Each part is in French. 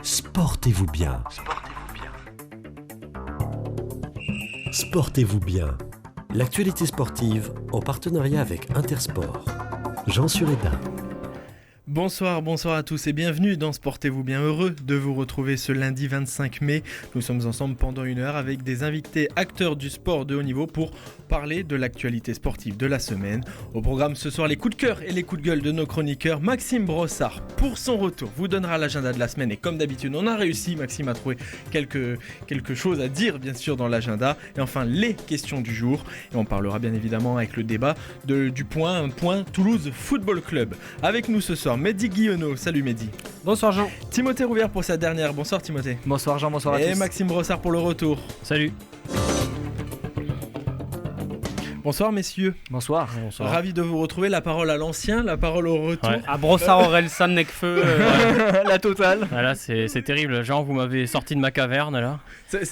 Sportez-vous bien. Sportez-vous bien. L'actualité sportive en partenariat avec Intersport. Jean Sureda. Bonsoir à tous et bienvenue dans Sportez-vous bien, heureux de vous retrouver ce lundi 25 mai. Nous sommes ensemble pendant une heure avec des invités acteurs du sport de haut niveau pour parler de l'actualité sportive de la semaine. Au programme ce soir, les coups de cœur et les coups de gueule de nos chroniqueurs. Maxime Brossard, pour son retour, vous donnera l'agenda de la semaine et comme d'habitude, on a réussi, Maxime a trouvé quelque chose à dire bien sûr dans l'agenda. Et enfin, les questions du jour. Et on parlera bien évidemment avec le débat du point Toulouse Football Club. Avec nous ce soir, Mehdi Guillonneau. Salut Mehdi. Bonsoir Jean. Timothée Rouvière pour sa dernière. Bonsoir Timothée. Bonsoir Jean, bonsoir à tous. Et Maxime Brossard pour le retour. Salut. Bonsoir messieurs. Bonsoir. Ravi de vous retrouver. La parole à l'ancien, la parole au retour. Ouais. À Brossard, Orelsan, Necfeu, la totale. Voilà, c'est terrible. Jean, vous m'avez sorti de ma caverne là.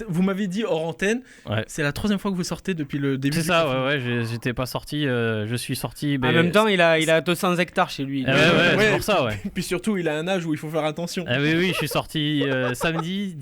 Vous m'avez dit hors antenne. Ouais. C'est la troisième fois que vous sortez depuis le début. C'est ça, ouais. J'étais pas sorti. Je suis sorti. En même temps, il a 200 hectares chez lui. Ouais, c'est pour ça, ouais. Puis surtout, il a un âge où il faut faire attention. Oui, je suis sorti samedi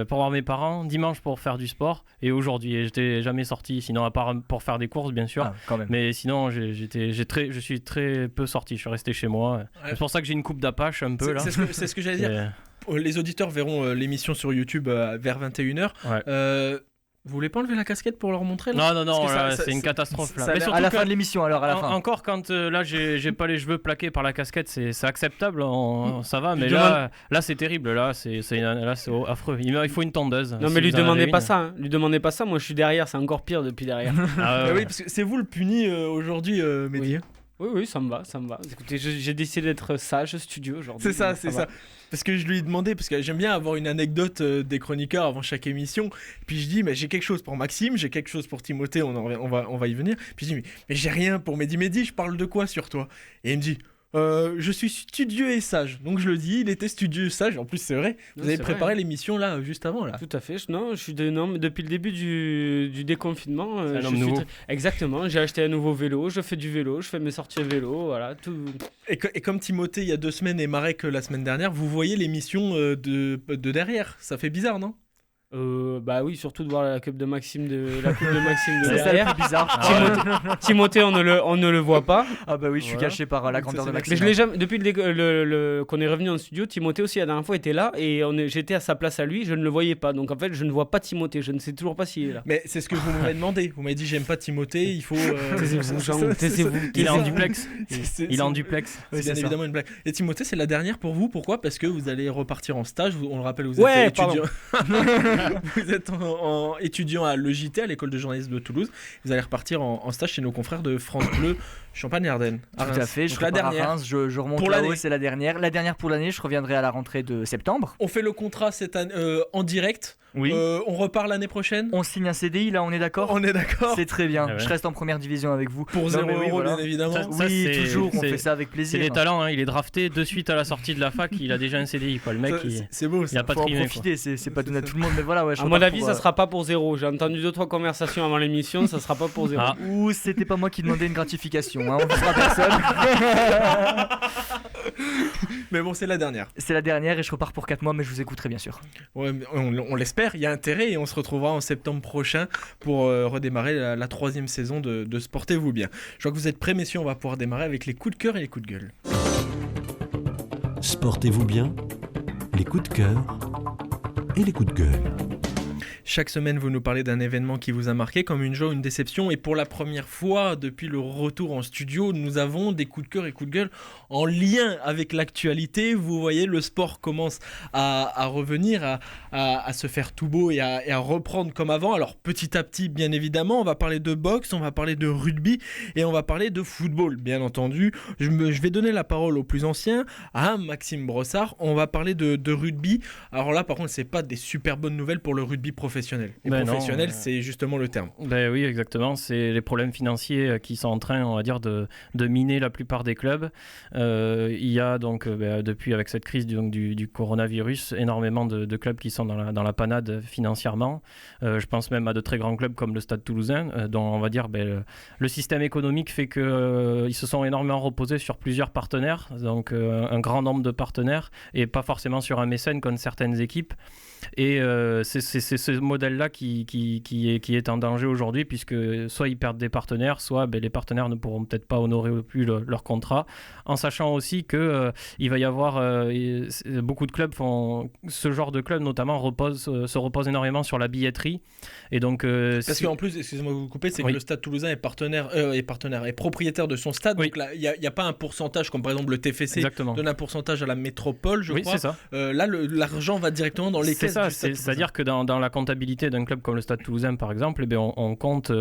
pour voir mes parents, dimanche pour faire du sport et aujourd'hui. Et j'étais jamais sorti, sinon à part pour faire des courses, bien sûr. Ah, quand même. Mais sinon, je suis très peu sorti. Je suis resté chez moi. Ouais. C'est pour ça que j'ai une coupe d'Apache un peu là. C'est ce que j'allais dire. Les auditeurs verront l'émission sur YouTube vers 21h. Ouais. Vous voulez pas enlever la casquette pour leur montrer là? Non, c'est une catastrophe là. Mais à la fin de l'émission alors, à la fin. Encore quand là j'ai pas les cheveux plaqués par la casquette, c'est acceptable, ça va, mais là c'est terrible, là c'est affreux. Il faut une tondeuse. Non mais lui demandez pas ça, hein. Lui demandez pas ça, moi je suis derrière, c'est encore pire depuis derrière. Oui, parce que c'est vous le puni aujourd'hui, Mehdi. Oui, ça me va. Écoutez, j'ai décidé d'être sage studio aujourd'hui. C'est ça. Parce que je lui ai demandé, parce que j'aime bien avoir une anecdote des chroniqueurs avant chaque émission. Puis je dis, mais j'ai quelque chose pour Maxime, j'ai quelque chose pour Timothée, on va y venir. Puis je dis, mais j'ai rien pour Mehdi, je parle de quoi sur toi? Et il me dit, je suis studieux et sage. Donc je le dis, il était studieux et sage. En plus, c'est vrai. Vous avez préparé l'émission là, juste avant là. Tout à fait. Non, mais depuis le début du déconfinement. C'est un homme nouveau. Exactement. J'ai acheté un nouveau vélo. Je fais du vélo. Je fais mes sorties à vélo. Voilà. Tout. Et comme Timothée il y a 2 semaines et Marek la semaine dernière, vous voyez l'émission de derrière. Ça fait bizarre, non? Bah oui, surtout de voir la coupe de Maxime de c'est derrière. ça le plus bizarre. Timothée, on ne le voit pas. Ah bah oui, je suis caché par la grandeur de Maxime. Mais je l'ai jamais, depuis qu'on est revenu en studio, Timothée aussi la dernière fois était là et j'étais à sa place à lui, je ne le voyais pas. Donc en fait, je ne vois pas Timothée, je ne sais toujours pas s'il est là. Mais c'est ce que vous m'avez demandé. Vous m'avez dit j'aime pas Timothée, il faut taisez-vous. Il est en duplex. Il est en duplex. C'est bien évidemment une blague. Et Timothée, c'est la dernière pour vous. Pourquoi? Parce que vous allez repartir en stage, on le rappelle, vous êtes étudiant. Vous êtes étudiant à l'EJT, à l'école de journalisme de Toulouse. Vous allez repartir en stage chez nos confrères de France Bleu, Champagne-Ardenne. Tout à fait, je repars à Reims, je remonte pour là-haut, c'est la dernière. La dernière pour l'année, je reviendrai à la rentrée de septembre. On fait le contrat cette année, en direct. Oui. On repart l'année prochaine. On signe un CDI, là, on est d'accord? On est d'accord. C'est très bien. Ah ouais. Je reste en première division avec vous. Pour 0 €, bien évidemment. Oui, toujours, on fait ça avec plaisir. C'est des talents, hein. Il est drafté de suite à la sortie de la fac, il a déjà un CDI, quoi. Le mec, c'est beau, il a pas faut en trimé, profiter, c'est pas donné à tout le monde, mais voilà. Ouais, à mon avis, ça sera pas pour 0. J'ai entendu 2-3 conversations avant l'émission, ça sera pas pour 0. Ou c'était pas moi qui demandais une gratification, hein. On ne fera personne. Mais bon, c'est la dernière. C'est la dernière et je repars pour 4 mois, mais je vous écouterai bien sûr. Ouais, on l'espère, il y a intérêt et on se retrouvera en septembre prochain pour redémarrer la 3e saison de Sportez-vous bien. Je vois que vous êtes prêts, messieurs, on va pouvoir démarrer avec les coups de cœur et les coups de gueule. Sportez-vous bien, les coups de cœur et les coups de gueule. Chaque semaine, vous nous parlez d'un événement qui vous a marqué, comme une joie, une déception. Et pour la première fois, depuis le retour en studio, nous avons des coups de cœur et coups de gueule en lien avec l'actualité. Vous voyez, le sport commence à revenir, à se faire tout beau et à reprendre comme avant. Alors, petit à petit, bien évidemment, on va parler de boxe, on va parler de rugby et on va parler de football, bien entendu. Je vais donner la parole au plus ancien, à Maxime Brossard. On va parler de rugby. Alors là, par contre, c'est pas des super bonnes nouvelles pour le rugby professionnel. professionnel. Et Ben non, professionnel, c'est justement le terme. Ben oui, exactement. C'est les problèmes financiers qui sont en train, on va dire, de miner la plupart des clubs. Il y a donc, depuis avec cette crise du coronavirus, énormément de clubs qui sont dans la panade financièrement. Je pense même à de très grands clubs comme le Stade Toulousain, dont on va dire le système économique fait qu'ils se sont énormément reposés sur plusieurs partenaires, donc un grand nombre de partenaires, et pas forcément sur un mécène comme certaines équipes. Et c'est ce modèle-là qui est en danger aujourd'hui, puisque soit ils perdent des partenaires, soit les partenaires ne pourront peut-être pas honorer plus leur contrat, en sachant aussi qu'il va y avoir beaucoup de clubs ce genre de club notamment se repose énormément sur la billetterie, et donc parce qu'en plus, excusez-moi de vous couper, c'est que le Stade Toulousain est propriétaire de son stade, donc là il n'y a pas un pourcentage comme par exemple le TFC donne un pourcentage à la métropole, je crois. C'est ça. Là l'argent va directement dans les caisses. C'est-à-dire que dans la comptabilité d'un club comme le Stade Toulousain, par exemple, on compte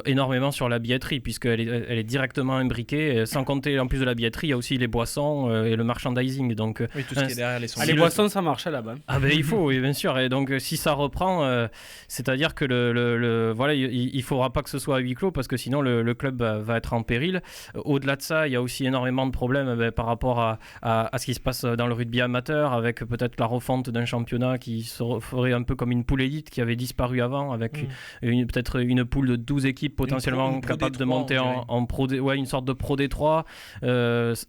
énormément sur la billetterie, puisqu'elle est directement imbriquée. Sans compter, en plus de la billetterie, il y a aussi les boissons et le merchandising. Donc, tout ce qui est derrière les les boissons, ça marche là-bas. Il faut, oui, bien sûr. Et donc, si ça reprend, c'est-à-dire que il faudra pas que ce soit à huis clos, parce que sinon, le club va être en péril. Au-delà de ça, il y a aussi énormément de problèmes par rapport à ce qui se passe dans le rugby amateur, avec peut-être la refonte d'un championnat qui se ferait un peu comme une poule élite qui avait disparu avant, avec peut-être une poule de 12 équipes potentiellement capables de monter en Pro une sorte de Pro D3.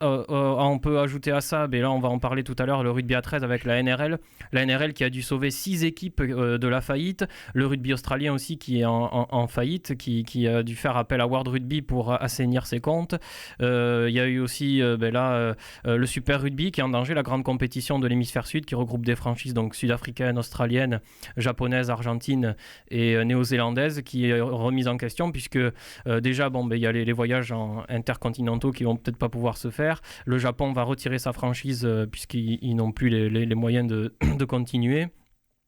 On peut ajouter à ça, là on va en parler tout à l'heure, le rugby à 13 avec la NRL qui a dû sauver 6 équipes de la faillite, le rugby australien aussi qui est en faillite, qui a dû faire appel à World Rugby pour assainir ses comptes. Il y a eu aussi le Super Rugby qui est en danger, la grande compétition de l'hémisphère sud qui regroupe des franchises donc sud-africaines, australiennes, japonaises, argentines et néo-zélandaises, qui est remise en question, puisque déjà il y a les voyages intercontinentaux qui vont peut-être pas pouvoir se faire. Le Japon va retirer sa franchise puisqu'ils n'ont plus les moyens de continuer.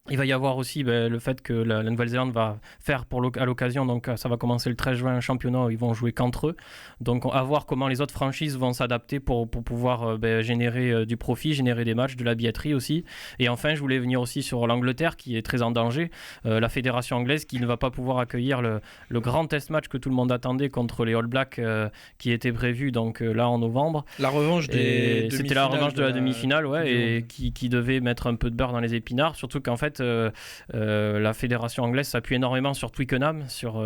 Il va y avoir aussi le fait que la Nouvelle-Zélande va faire à l'occasion, donc ça va commencer le 13 juin, un championnat où ils vont jouer qu'entre eux. Donc à voir comment les autres franchises vont s'adapter pour pouvoir générer du profit, générer des matchs, de la billetterie aussi. Et enfin, je voulais venir aussi sur l'Angleterre qui est très en danger. La fédération anglaise qui ne va pas pouvoir accueillir le grand test match que tout le monde attendait contre les All Blacks qui était prévu là en novembre. La revanche c'était la revanche de la demi-finale, et qui devait mettre un peu de beurre dans les épinards, surtout qu'en fait la fédération anglaise s'appuie énormément sur Twickenham,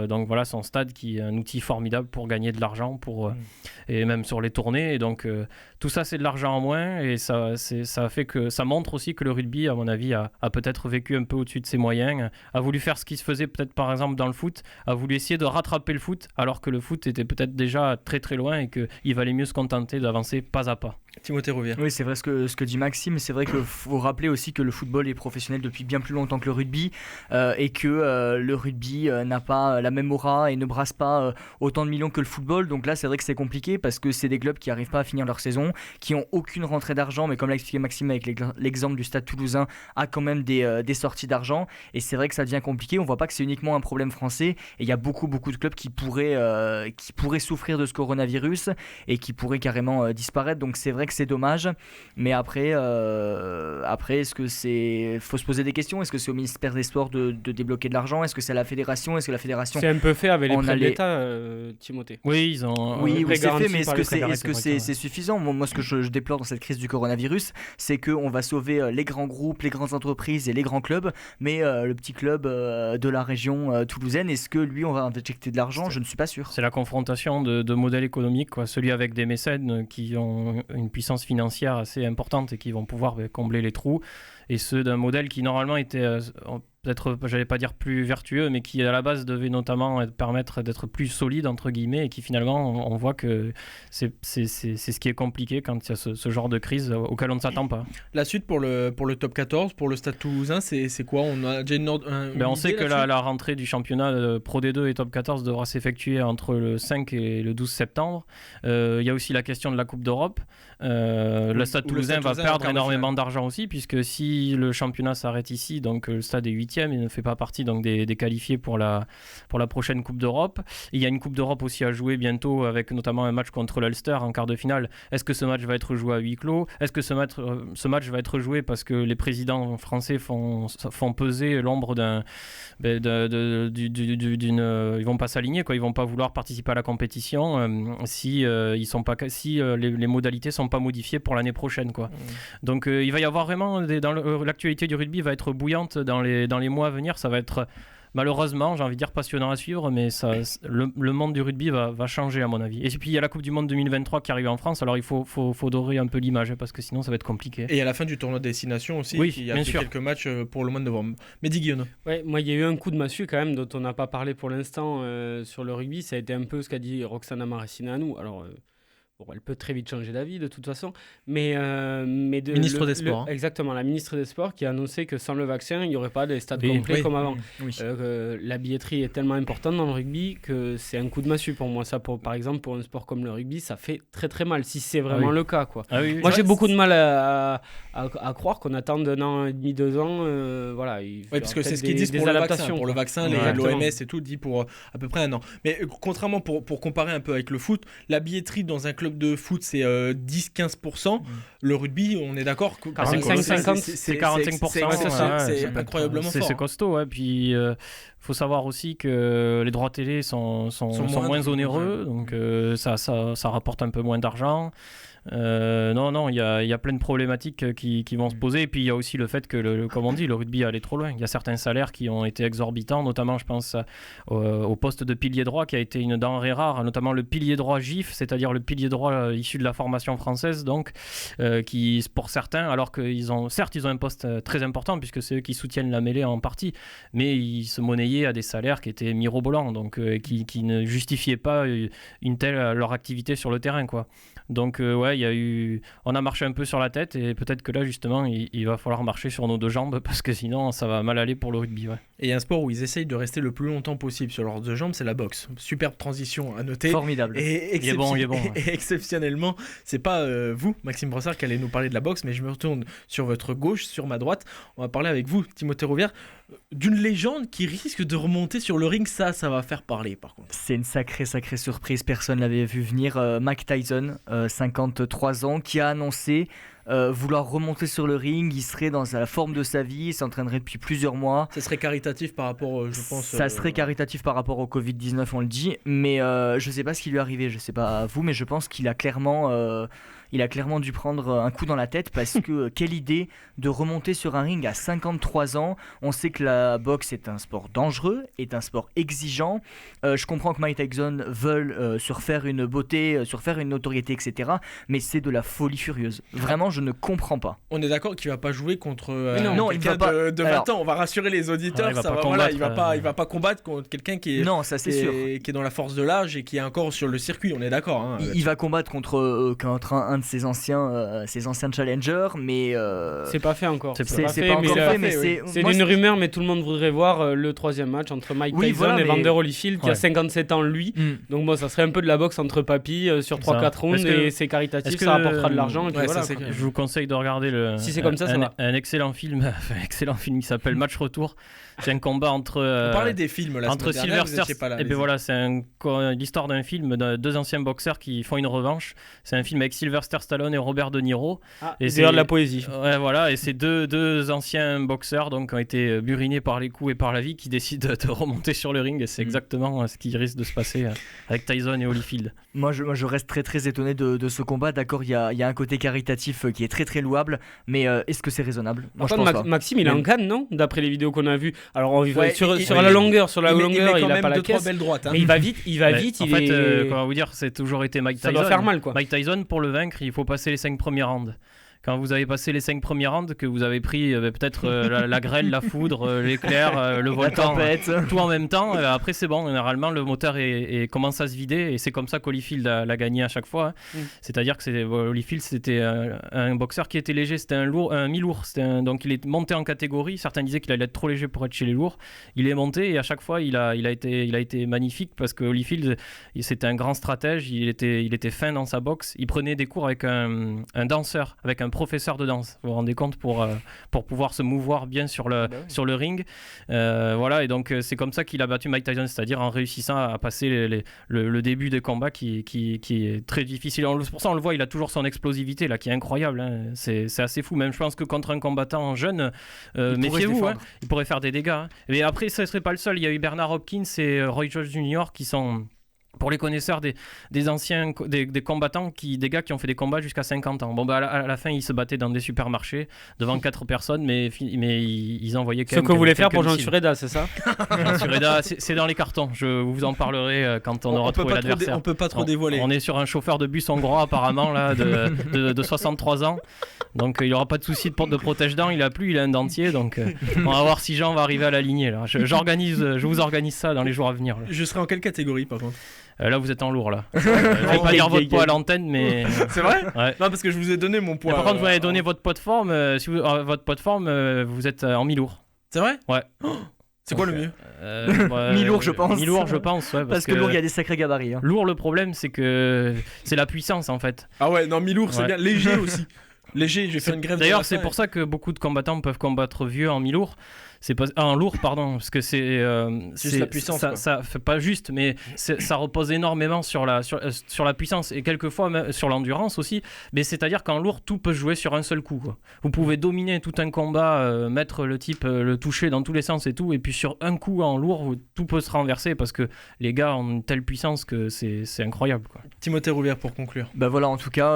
donc voilà son stade qui est un outil formidable pour gagner de l'argent et même sur les tournées, et donc tout ça c'est de l'argent en moins, et ça fait que ça montre aussi que le rugby, à mon avis, a peut-être vécu un peu au-dessus de ses moyens, a voulu faire ce qui se faisait peut-être par exemple dans le foot, a voulu essayer de rattraper le foot alors que le foot était peut-être déjà très très loin et qu'il valait mieux se contenter d'avancer pas à pas. Timothée Rouvière. Oui, c'est vrai ce que dit Maxime. C'est vrai qu'il faut rappeler aussi que le football est professionnel depuis bien plus longtemps que le rugby, et que le rugby n'a pas la même aura et ne brasse pas autant de millions que le football. Donc là, c'est vrai que c'est compliqué parce que c'est des clubs qui n'arrivent pas à finir leur saison, qui ont aucune rentrée d'argent, mais comme l'a expliqué Maxime avec l'exemple du Stade Toulousain, a quand même des sorties d'argent. Et c'est vrai que ça devient compliqué. On voit pas que c'est uniquement un problème français. Et il y a beaucoup de clubs qui pourraient souffrir de ce coronavirus et qui pourraient carrément disparaître. Donc c'est vrai que c'est dommage, mais après faut se poser des questions. Est-ce que c'est au ministère des Sports de débloquer de l'argent? Est-ce que c'est à la fédération? Est-ce que la fédération... C'est un peu fait avec les prêts de l'État, Timothée. Oui, ils ont... Oui, c'est fait, mais est-ce que c'est suffisant? Moi, ce que je déplore dans cette crise du coronavirus, c'est qu'on va sauver les grands groupes, les grandes entreprises et les grands clubs, mais le petit club de la région toulousaine, est-ce que lui, on va injecter de l'argent? Je ne suis pas sûr. C'est la confrontation de modèles économiques, celui avec des mécènes qui ont une puissance financière assez importante et qui vont pouvoir combler les trous, et ceux d'un modèle qui normalement était peut-être, j'allais pas dire plus vertueux, mais qui à la base devait notamment permettre d'être plus solide entre guillemets, et qui finalement on voit que c'est ce qui est compliqué quand il y a ce genre de crise auquel on ne s'attend pas. La suite pour le top 14, pour le Stade Toulousain, c'est quoi? On a déjà on sait que la rentrée du championnat Pro D2 et top 14 devra s'effectuer entre le 5 et le 12 septembre. Il y a aussi la question de la Coupe d'Europe. Le Stade Toulousain va perdre énormément d'argent aussi, puisque si le championnat s'arrête ici, donc le stade est 8e 8e, il ne fait pas partie donc des qualifiés pour la prochaine Coupe d'Europe. Il y a une Coupe d'Europe aussi à jouer bientôt avec notamment un match contre l'Ulster en quart de finale. Est-ce que ce match va être joué à huis clos? Est-ce que ce match va être joué parce que les présidents français font peser l'ombre ils vont pas s'aligner, quoi. Ils vont pas vouloir participer à la compétition si les modalités sont pas modifiées pour l'année prochaine, quoi. Donc il va y avoir vraiment l'actualité du rugby va être bouillante dans les mois à venir. Ça va être malheureusement, j'ai envie de dire, passionnant à suivre, mais le monde du rugby va changer à mon avis. Et puis il y a la Coupe du Monde 2023 qui arrive en France, alors il faut dorer un peu l'image parce que sinon ça va être compliqué. Et à la fin du tournoi de destination aussi, oui, il y a quelques matchs pour le mois de novembre. Mehdi Guillaume. Ouais, moi il y a eu un coup de massue quand même dont on n'a pas parlé pour l'instant sur le rugby, ça a été un peu ce qu'a dit Roxana Maracineanu. Alors bon, elle peut très vite changer d'avis de toute façon, mais ministre des Sports. Exactement, la ministre des Sports qui a annoncé que sans le vaccin, il n'y aurait pas des stades complets comme avant. Oui. La billetterie est tellement importante dans le rugby que c'est un coup de massue pour moi. Ça, par exemple, pour un sport comme le rugby, ça fait très très mal si c'est vraiment le cas, quoi. Moi, j'ai beaucoup de mal à croire qu'on attend d'un an et demi, 2 ans. Voilà. Oui, parce que c'est ce qu'ils disent pour le vaccin. Pour le vaccin, l'OMS et tout dit pour à peu près un an. Mais contrairement, pour comparer un peu avec le foot, la billetterie dans un club de foot c'est 10-15%. Le rugby, on est d'accord que 45-50, c'est 45%. C'est incroyablement fort. C'est costaud, ouais. Puis faut savoir aussi que les droits télé sont moins onéreux, donc ça rapporte un peu moins d'argent. Non, il y a plein de problématiques qui vont se poser. Et puis il y a aussi le fait que, comme on dit, le rugby est allé trop loin. Il y a certains salaires qui ont été exorbitants, notamment je pense au poste de pilier droit qui a été une denrée rare, notamment le pilier droit GIF, c'est-à-dire le pilier droit issu de la formation française, donc qui pour certains, alors qu'ils ont un poste très important puisque c'est eux qui soutiennent la mêlée en partie, mais ils se monnayaient à des salaires qui étaient mirobolants, donc qui ne justifiaient pas une telle leur activité sur le terrain, quoi. Donc on a marché un peu sur la tête et peut-être que là justement il va falloir marcher sur nos 2 jambes parce que sinon ça va mal aller pour le rugby. Ouais. Et il y a un sport où ils essayent de rester le plus longtemps possible sur leurs 2 jambes, c'est la boxe. Superbe transition à noter. Formidable. Et il est bon. Et exceptionnellement, c'est pas vous, Maxime Brossard, qui allez nous parler de la boxe, mais je me retourne sur votre gauche, sur ma droite. On va parler avec vous, Timothée Rouvière, d'une légende qui risque de remonter sur le ring. Ça va faire parler par contre. C'est une sacrée surprise, personne l'avait vu venir. Mike Tyson, 53 ans, qui a annoncé vouloir remonter sur le ring. Il serait dans la forme de sa vie, il s'entraînerait depuis plusieurs mois. Ça serait caritatif par rapport, je pense. Ça serait caritatif par rapport au Covid-19, on le dit, mais je sais pas ce qui lui est arrivé, je sais pas vous, mais je pense qu'il a clairement dû prendre un coup dans la tête parce que quelle idée de remonter sur un ring à 53 ans. On sait que la boxe est un sport dangereux, est un sport exigeant. Je comprends que Mike Tyson veuille surfaire une beauté, surfaire une notoriété, etc. Mais c'est de la folie furieuse. Vraiment, je ne comprends pas. On est d'accord qu'il va pas jouer contre quelqu'un de 20 ans. On va rassurer les auditeurs. Il va pas combattre contre quelqu'un qui est dans la force de l'âge et qui est encore sur le circuit. On est d'accord. Hein, il va combattre contre un de ses anciens challengers, mais c'est pas fait encore. C'est pas encore fait, mais c'est une rumeur, mais tout le monde voudrait voir le 3e match entre Mike Tyson et Vander Holyfield qui a 57 ans lui. Donc bon, ça serait un peu de la boxe entre papy sur 3-4 rounds et c'est caritatif, ça rapportera de l'argent. Je vous conseille de regarder si c'est comme ça va. Un excellent film, il s'appelle Match Retour. C'est un combat entre. On parlait des films là. Entre Sylvester. Et ben voilà, c'est l'histoire d'un film de 2 anciens boxeurs qui font une revanche. C'est un film avec Sylvester Stallone et Robert De Niro. Et c'est de la poésie. Ouais, voilà, et c'est deux anciens boxeurs donc qui ont été burinés par les coups et par la vie qui décident de remonter sur le ring et c'est exactement ce qui risque de se passer avec Tyson et Holyfield. Moi je reste très très étonné de ce combat. D'accord, il y a un côté caritatif qui est très très louable, mais est-ce que c'est raisonnable? Moi, je pense pas. Maxime, il est en canne, non? D'après les vidéos qu'on a vues. Alors sur la longueur, il a pas la caisse. Droite, hein. Mais il va vite. En fait, comment vous dire, c'est toujours été Mike Tyson. Ça doit faire mal, quoi. Mike Tyson, pour le vaincre, il faut passer les 5 premiers rounds. Quand vous avez passé les 5 premiers rounds, que vous avez pris peut-être la grêle, la foudre, l'éclair, le volcan, tout en même temps, après c'est bon, généralement le moteur commence à se vider et c'est comme ça qu'Holyfield l'a gagné à chaque fois. C'est-à-dire que Holyfield c'était un boxeur qui était léger, c'était un mi-lourd, donc il est monté en catégorie. Certains disaient qu'il allait être trop léger pour être chez les lourds. Il est monté et à chaque fois il a été magnifique parce que Holyfield c'était un grand stratège, il était fin dans sa boxe, il prenait des cours avec un danseur, avec un professeur de danse. Vous vous rendez compte, pour pouvoir se mouvoir bien sur le ring. Voilà, et donc c'est comme ça qu'il a battu Mike Tyson, c'est-à-dire en réussissant à passer le début des combats qui est très difficile. C'est pour ça on le voit, il a toujours son explosivité là, qui est incroyable. Hein. C'est assez fou. Même je pense que contre un combattant jeune, méfiez-vous, hein, il pourrait faire des dégâts. Hein. Mais après, ça ne serait pas le seul. Il y a eu Bernard Hopkins et Roy Jones Jr. qui sont, pour les connaisseurs des anciens des combattants, des gars qui ont fait des combats jusqu'à 50 ans. Bon, à la fin, ils se battaient dans des supermarchés devant 4 personnes, mais ils envoyaient quand même... Ce que vous voulez faire pour Jean Sureda, c'est ça? Jean Sureda, c'est dans les cartons. Je vous en parlerai quand on aura trouvé l'adversaire. On peut pas trop dévoiler. On est sur un chauffeur de bus hongrois apparemment là, de 63 ans. Donc il n'aura pas de souci de protège-dents, il a un dentier. Donc on va voir si Jean va arriver à l'aligner. Je vous organise ça dans les jours à venir. Là. Je serai en quelle catégorie par contre? Là vous êtes en lourd là. Je vais pas dire votre poids à l'antenne, mais... C'est vrai? Ouais. Non, parce que je vous ai donné mon poids. Par contre vous m'avez donné votre poids de forme. Votre poids de forme, vous êtes en mi-lourd. C'est vrai? Ouais. C'est quoi le mieux? Mi-lourd, je pense. Mi-lourd, je pense, ouais. Parce que lourd, il y a des sacrés gabarits. Hein. Lourd, le problème, c'est que c'est la puissance en fait. Ah ouais, non, mi-lourd, c'est bien. Léger aussi. Léger, je vais faire une grève. D'ailleurs, c'est pour ça que beaucoup de combattants peuvent combattre vieux en mi-lourd. C'est pas en lourd, pardon, parce que c'est la puissance. Ça fait pas juste, mais ça repose énormément sur la puissance et quelquefois même sur l'endurance aussi. Mais c'est-à-dire qu'en lourd, tout peut se jouer sur un seul coup. Quoi. Vous pouvez dominer tout un combat, mettre le type, le toucher dans tous les sens et tout, et puis sur un coup en lourd, tout peut se renverser parce que les gars ont une telle puissance que c'est incroyable. Quoi. Timothée Rouvière pour conclure. Bah voilà, en tout cas,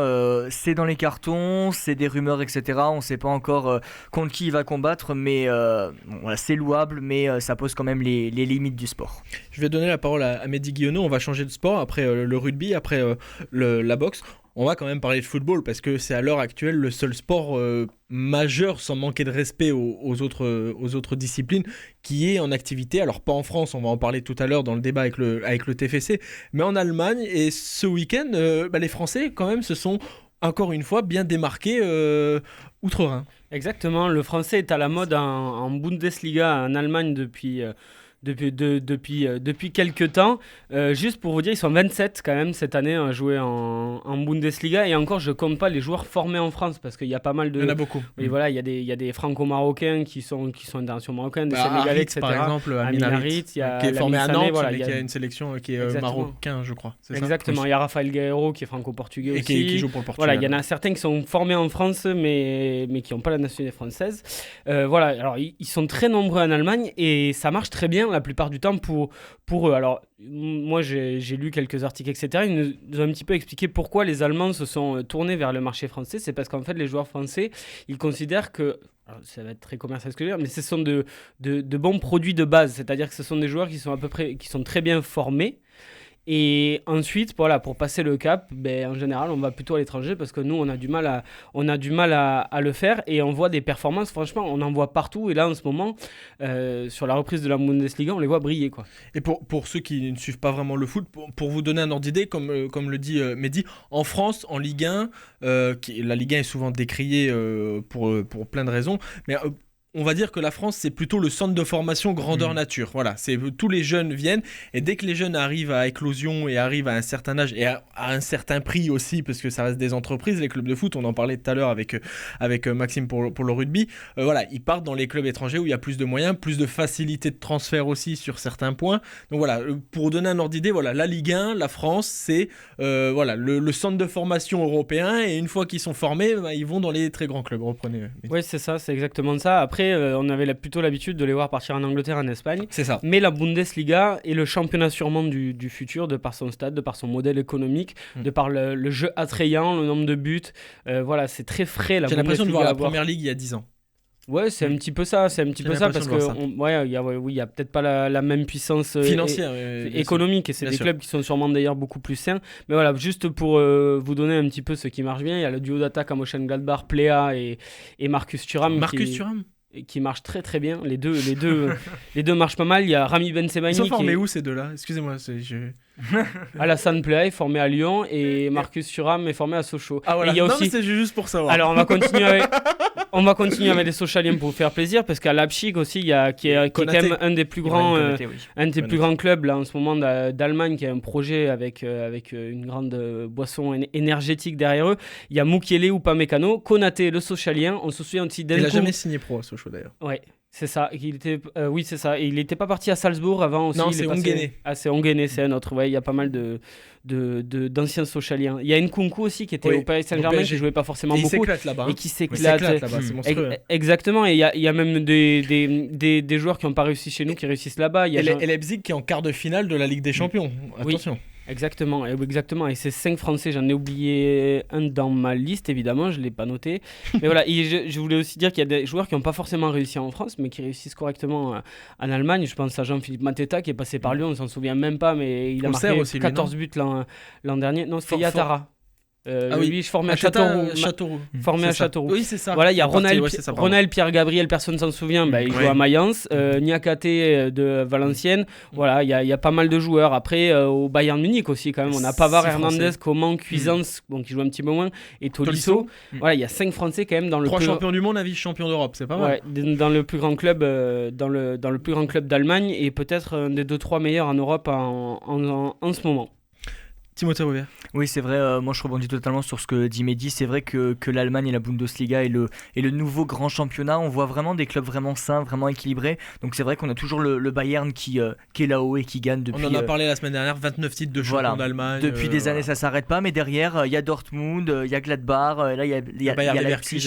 c'est dans les cartons, c'est des rumeurs, etc. On sait pas encore contre qui il va combattre, mais voilà, c'est louable, mais ça pose quand même les limites du sport. Je vais donner la parole à Mehdi Guillonneau. On va changer de sport après le rugby, après la boxe. On va quand même parler de football parce que c'est à l'heure actuelle le seul sport majeur, sans manquer de respect aux autres disciplines, qui est en activité. Alors pas en France, on va en parler tout à l'heure dans le débat avec le TFC, mais en Allemagne. Et ce week-end, les Français quand même se sont encore une fois bien démarqués outre-Rhin. Exactement, le français est à la mode en Bundesliga en Allemagne depuis quelques temps. Juste pour vous dire, ils sont 27 quand même cette année à jouer en Bundesliga. Et encore, je compte pas les joueurs formés en France parce qu'il y a pas mal de... Il y en a beaucoup. Oui, voilà, il y a des franco-marocains qui sont internationaux marocains, des Sénégalais, etc. Par exemple, Amin Harit, qui est formé à Nantes, voilà, mais qui a une sélection qui est marocain, je crois. C'est exactement, ça, il y a Rafael Guerreiro qui est franco-portugais aussi. Et qui joue pour le Portugal. Voilà, il y en a certains qui sont formés en France, mais qui n'ont pas la nationalité française. Voilà, alors ils sont très nombreux en Allemagne et ça marche très bien la plupart du temps pour eux. Alors, moi, j'ai lu quelques articles, etc. Ils nous ont un petit peu expliqué pourquoi les Allemands se sont tournés vers le marché français. C'est parce qu'en fait, les joueurs français, ils considèrent que... Alors, ça va être très commercial ce que je veux dire, mais ce sont de bons produits de base. C'est-à-dire que ce sont des joueurs qui sont très bien formés. Et ensuite, voilà, pour passer le cap, en général, on va plutôt à l'étranger parce que nous, on a du mal à le faire et on voit des performances. Franchement, on en voit partout. Et là, en ce moment, sur la reprise de la Bundesliga, on les voit briller, quoi. Et pour ceux qui ne suivent pas vraiment le foot, pour vous donner un ordre d'idée, comme le dit Mehdi, en France, en Ligue 1, la Ligue 1 est souvent décriée pour plein de raisons, mais... on va dire que la France, c'est plutôt le centre de formation grandeur nature. Voilà, tous les jeunes viennent et dès que les jeunes arrivent à éclosion et arrivent à un certain âge et à un certain prix aussi, parce que ça reste des entreprises, les clubs de foot, on en parlait tout à l'heure avec Maxime pour le rugby, voilà, ils partent dans les clubs étrangers où il y a plus de moyens, plus de facilité de transfert aussi sur certains points. Donc voilà, pour donner un ordre d'idée, voilà, la Ligue 1, la France, c'est voilà, le centre de formation européen et une fois qu'ils sont formés, ils vont dans les très grands clubs. Reprenez. Oui, c'est ça, c'est exactement ça. Après, on avait plutôt l'habitude de les voir partir en Angleterre, en Espagne. C'est ça. Mais la Bundesliga est le championnat sûrement du futur, de par son stade, de par son modèle économique, de par le jeu attrayant, le nombre de buts. Voilà, c'est très frais. J'ai l'impression de voir la Première Ligue il y a 10 ans. Ouais, c'est un petit peu ça, parce que il y a peut-être pas la même puissance financière, économique, et c'est des clubs qui sont sûrement d'ailleurs beaucoup plus sains. Mais voilà, juste pour vous donner un petit peu ce qui marche bien, il y a le duo d'attaque à Mönchengladbach, Plea et Marcus Thuram. Thuram qui marche très très bien. Les deux marchent pas mal. Il y a Rami Bensebaini. Ils sont formés où ces deux-là? Excusez-moi, Alassane Plea est formé à Lyon et Marcus Thuram est formé à Sochaux. Ah voilà. Et il y a non, aussi... mais c'est juste pour savoir. Alors on va continuer avec... on va continuer avec les Sochaliens pour vous faire plaisir, parce qu'à Leipzig aussi, qui est quand même un des plus grands, plus grands clubs là, en ce moment d'Allemagne, qui a un projet avec une grande boisson énergétique derrière eux. Il y a Mukiele ou Upamecano, Konaté, le Sochalien. On se souvient aussi d'Enkunku. Il n'a jamais signé pro à Sochaux d'ailleurs. Ouais. C'est ça, oui c'est ça. Et il n'était pas parti à Salzbourg avant aussi. Non, c'est Onguené. Ah, c'est Onguené, c'est un autre. Ouais, il y a pas mal d'anciens Sochaliens. Il y a Nkunku aussi qui était au Paris Saint-Germain, qui jouait pas forcément beaucoup. Il s'éclate là-bas. Et qui s'éclate. Là-bas, c'est monstrueux. Exactement, et il y a même des joueurs qui n'ont pas réussi chez nous qui réussissent là-bas. Et Leipzig qui est en quart de finale de la Ligue des Champions. Attention. Oui. Exactement. Et ces 5 Français, j'en ai oublié un dans ma liste, évidemment, je ne l'ai pas noté. Mais voilà, je voulais aussi dire qu'il y a des joueurs qui n'ont pas forcément réussi en France, mais qui réussissent correctement en Allemagne. Je pense à Jean-Philippe Mateta, qui est passé par Lyon, on ne s'en souvient même pas, mais il a marqué aussi, 14 buts l'an dernier. Non, c'était Yatara. Lui, je formais à Châteauroux. Formé à Châteauroux. Oui, c'est ça. Voilà, il y a Ronald Pierre-Gabriel, personne ne s'en souvient, il joue à Mayence. Niakate de Valenciennes. Voilà, il y a pas mal de joueurs. Après, au Bayern Munich aussi, quand même, on a Pavard, Hernandez, Coman, Cuisance, qui joue un petit peu moins, et Tolisso. Voilà, il y a 5 Français quand même dans le 3 champions du monde, un vice-champion d'Europe, c'est pas mal. Ouais, dans le plus grand club, dans le plus grand club d'Allemagne, et peut-être un des 2-3 meilleurs en Europe en ce moment. Timothée Rouvière. Oui, c'est vrai, moi je rebondis totalement sur ce que dit Mehdi. C'est vrai que l'Allemagne et la Bundesliga est le nouveau grand championnat. On voit vraiment des clubs vraiment sains, vraiment équilibrés. Donc c'est vrai qu'on a toujours le Bayern qui est là-haut et qui gagne depuis... On en a parlé la semaine dernière, 29 titres de champion d'Allemagne. Depuis des années, ça s'arrête pas. Mais derrière, il y a Dortmund, il y a Gladbach, là il y a Leipzig.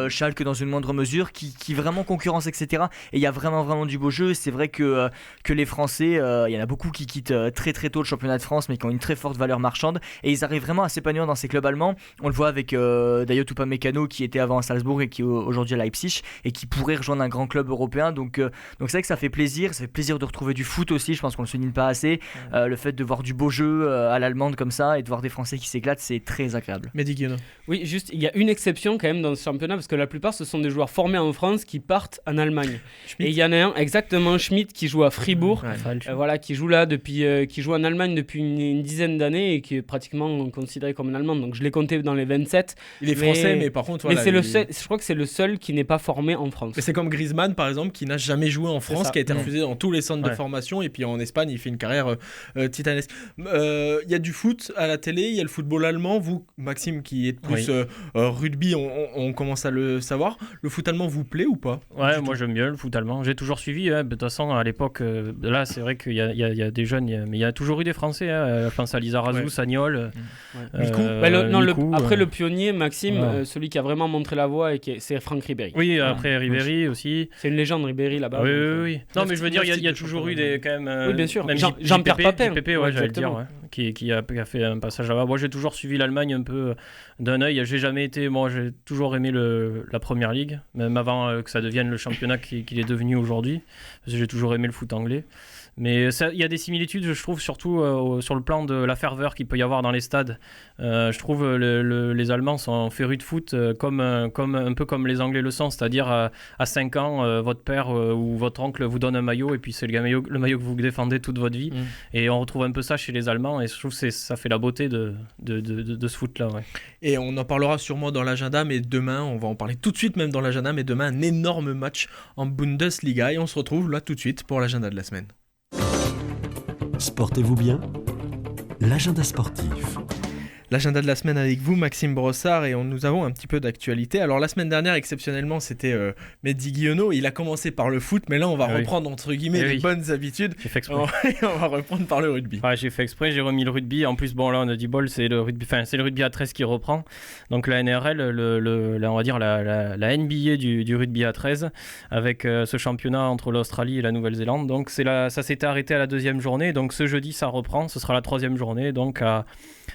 Schalke dans une moindre mesure, qui vraiment concurrence, etc. Et il y a vraiment du beau jeu. C'est vrai que les Français, il y en a beaucoup qui quittent très très tôt le championnat de France, mais qui ont une très forte valeur marchande, et ils arrivent vraiment à s'épanouir dans ces clubs allemands. On le voit avec Dayot Upamecano, qui était avant à Salzbourg et qui est aujourd'hui à Leipzig, et qui pourrait rejoindre un grand club européen. Donc c'est vrai que ça fait plaisir de retrouver du foot aussi. Je pense qu'on le souligne pas assez. Le fait de voir du beau jeu à l'allemande comme ça, et de voir des Français qui s'éclatent, c'est très agréable. Mehdi Guillaume. Oui, juste, il y a une exception quand même dans ce championnat, parce que la plupart ce sont des joueurs formés en France qui partent en Allemagne. Schmitt. Et il y en a un, exactement, Schmitt, qui joue à Fribourg, qui joue là qui joue en Allemagne depuis une dizaine d'années, et qui est pratiquement considéré comme un Allemand. Donc je l'ai compté dans les 27. Il est français, mais par contre, je crois que c'est le seul qui n'est pas formé en France. Mais c'est comme Griezmann, par exemple, qui n'a jamais joué en France, qui a été refusé dans tous les centres de formation, et puis en Espagne, il fait une carrière titanesque. Il y a du foot à la télé, il y a le football allemand. Vous, Maxime, qui êtes plus rugby, on commence à le savoir. Le foot allemand vous plaît ou pas? Ouais, moi j'aime bien le foot allemand. J'ai toujours suivi. De toute façon, à l'époque, là, c'est vrai qu'il y a des jeunes, mais il y a toujours eu des Français. Je pense à Lizarazu, Sagnol. Mikou. Après, le pionnier, Maxime, celui qui a vraiment montré la voie, c'est Franck Ribéry. Oui, après Ribéry aussi. C'est une légende, Ribéry, là-bas. Oui. Non, mais je veux dire, il y a toujours eu des quand même. Oui, bien sûr. Même Jean-Pierre Papin. J'allais dire, qui a fait un passage là-bas. Moi, j'ai toujours suivi l'Allemagne un peu d'un œil. J'ai toujours aimé la Première Ligue, même avant que ça devienne le championnat qu'il est devenu aujourd'hui. Parce que j'ai toujours aimé le foot anglais. Mais il y a des similitudes, je trouve, surtout sur le plan de la ferveur qu'il peut y avoir dans les stades. Je trouve les Allemands sont férus de foot un peu comme les Anglais le sont, c'est-à-dire à 5 ans, votre père ou votre oncle vous donne un maillot, et puis c'est le maillot que vous défendez toute votre vie. Et on retrouve un peu ça chez les Allemands, et je trouve que ça fait la beauté de ce foot-là. Ouais. Et on en parlera sûrement dans l'agenda, mais demain, on va en parler tout de suite même dans l'agenda, mais demain, un énorme match en Bundesliga, et on se retrouve là tout de suite pour l'agenda de la semaine. Sportez-vous bien, l'agenda sportif. L'agenda de la semaine avec vous, Maxime Brossard, et nous avons un petit peu d'actualité. Alors la semaine dernière, exceptionnellement, c'était Mehdi Guillaume. Il a commencé par le foot, mais là on va reprendre entre guillemets les bonnes habitudes. J'ai fait exprès. On va reprendre par le rugby. Ouais, j'ai fait exprès, j'ai remis le rugby. En plus, bon là on a dit bol, c'est le rugby à 13 qui reprend. Donc la NRL, on va dire la NBA du rugby à 13, avec ce championnat entre l'Australie et la Nouvelle-Zélande. Donc ça s'était arrêté à la 2e journée. Donc ce jeudi ça reprend, ce sera la 3e journée. Donc à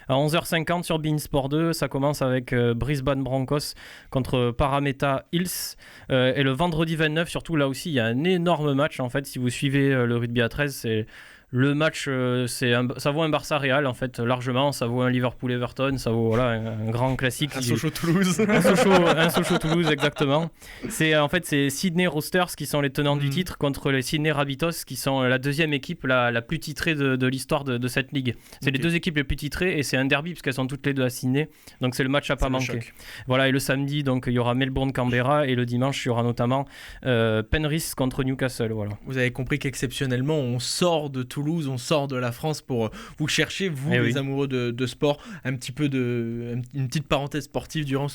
11h50 sur beIN Sport 2, ça commence avec Brisbane Broncos contre Parramatta Hills. Et le vendredi 29, surtout là aussi, il y a un énorme match. En fait, si vous suivez le rugby à 13, c'est Le match, ça vaut un Barça-Real en fait, largement. Ça vaut un Liverpool-Everton, ça vaut un grand classique. Un Sochaux-Toulouse. un Sochaux-Toulouse, exactement. En fait, c'est Sydney Roosters qui sont les tenants du titre contre les Sydney Rabbitohs qui sont la deuxième équipe la plus titrée de l'histoire de cette ligue. C'est les deux équipes les plus titrées et c'est un derby parce qu'elles sont toutes les deux à Sydney. Donc c'est le match à pas manquer. Voilà, et le samedi, donc il y aura Melbourne-Canberra et le dimanche, il y aura notamment Penrith contre Newcastle. Voilà. Vous avez compris qu'exceptionnellement, on sort de Toulouse, on sort de la France pour vous chercher, vous les amoureux de sport, une petite parenthèse sportive durant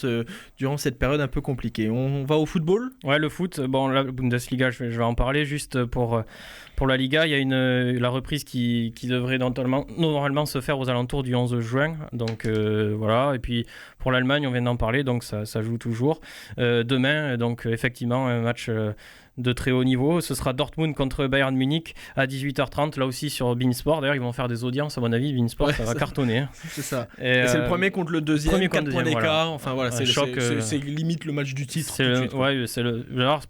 cette période un peu compliquée. On va au football ? Ouais, le foot, la Bundesliga, je vais en parler juste pour la Liga. Il y a la reprise qui devrait normalement se faire aux alentours du 11 juin. Donc voilà, et puis pour l'Allemagne, on vient d'en parler, donc ça joue toujours. Demain, donc effectivement, un match de très haut niveau. Ce sera Dortmund contre Bayern Munich à 18h30, là aussi sur beIN Sport. D'ailleurs, ils vont faire des audiences, à mon avis. beIN Sport, ça va cartonner. Hein. C'est ça. Et c'est le premier contre le deuxième, 4 points d'écart. Voilà. Enfin voilà, c'est limite le match du titre.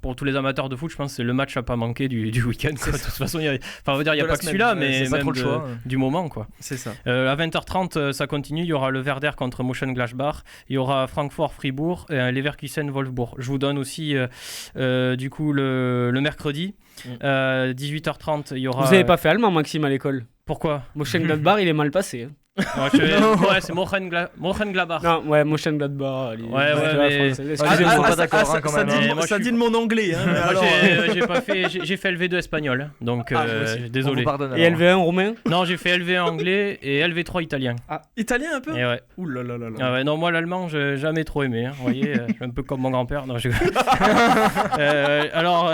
Pour tous les amateurs de foot, je pense que c'est le match à pas manquer du week-end. De toute façon, il n'y a pas que celui-là, mais même du moment. Quoi. C'est ça. À 20h30, ça continue. Il y aura le Werder contre Mönchengladbach. Il y aura Francfort-Fribourg et Leverkusen-Wolfsburg. Je vous donne aussi du coup le mercredi 18h30 il y aura... Vous n'avez pas fait allemand, Maxime, à l'école? Pourquoi? Mönchengladbach, il est mal passé. C'est Mönchengladbach. Non, Mönchengladbach. Excusez-moi, pas d'accord quand même. Ça dit de mon anglais. J'ai fait LV2 espagnol, donc désolé. Et LV1 roumain? Non, j'ai fait LV1 anglais et LV3 italien. Ah, italien un peu? Et ouais. Ouh là là là. Ah ouais, non, moi l'allemand, j'ai jamais trop aimé. Vous voyez, je suis un peu comme mon grand-père. Non, alors,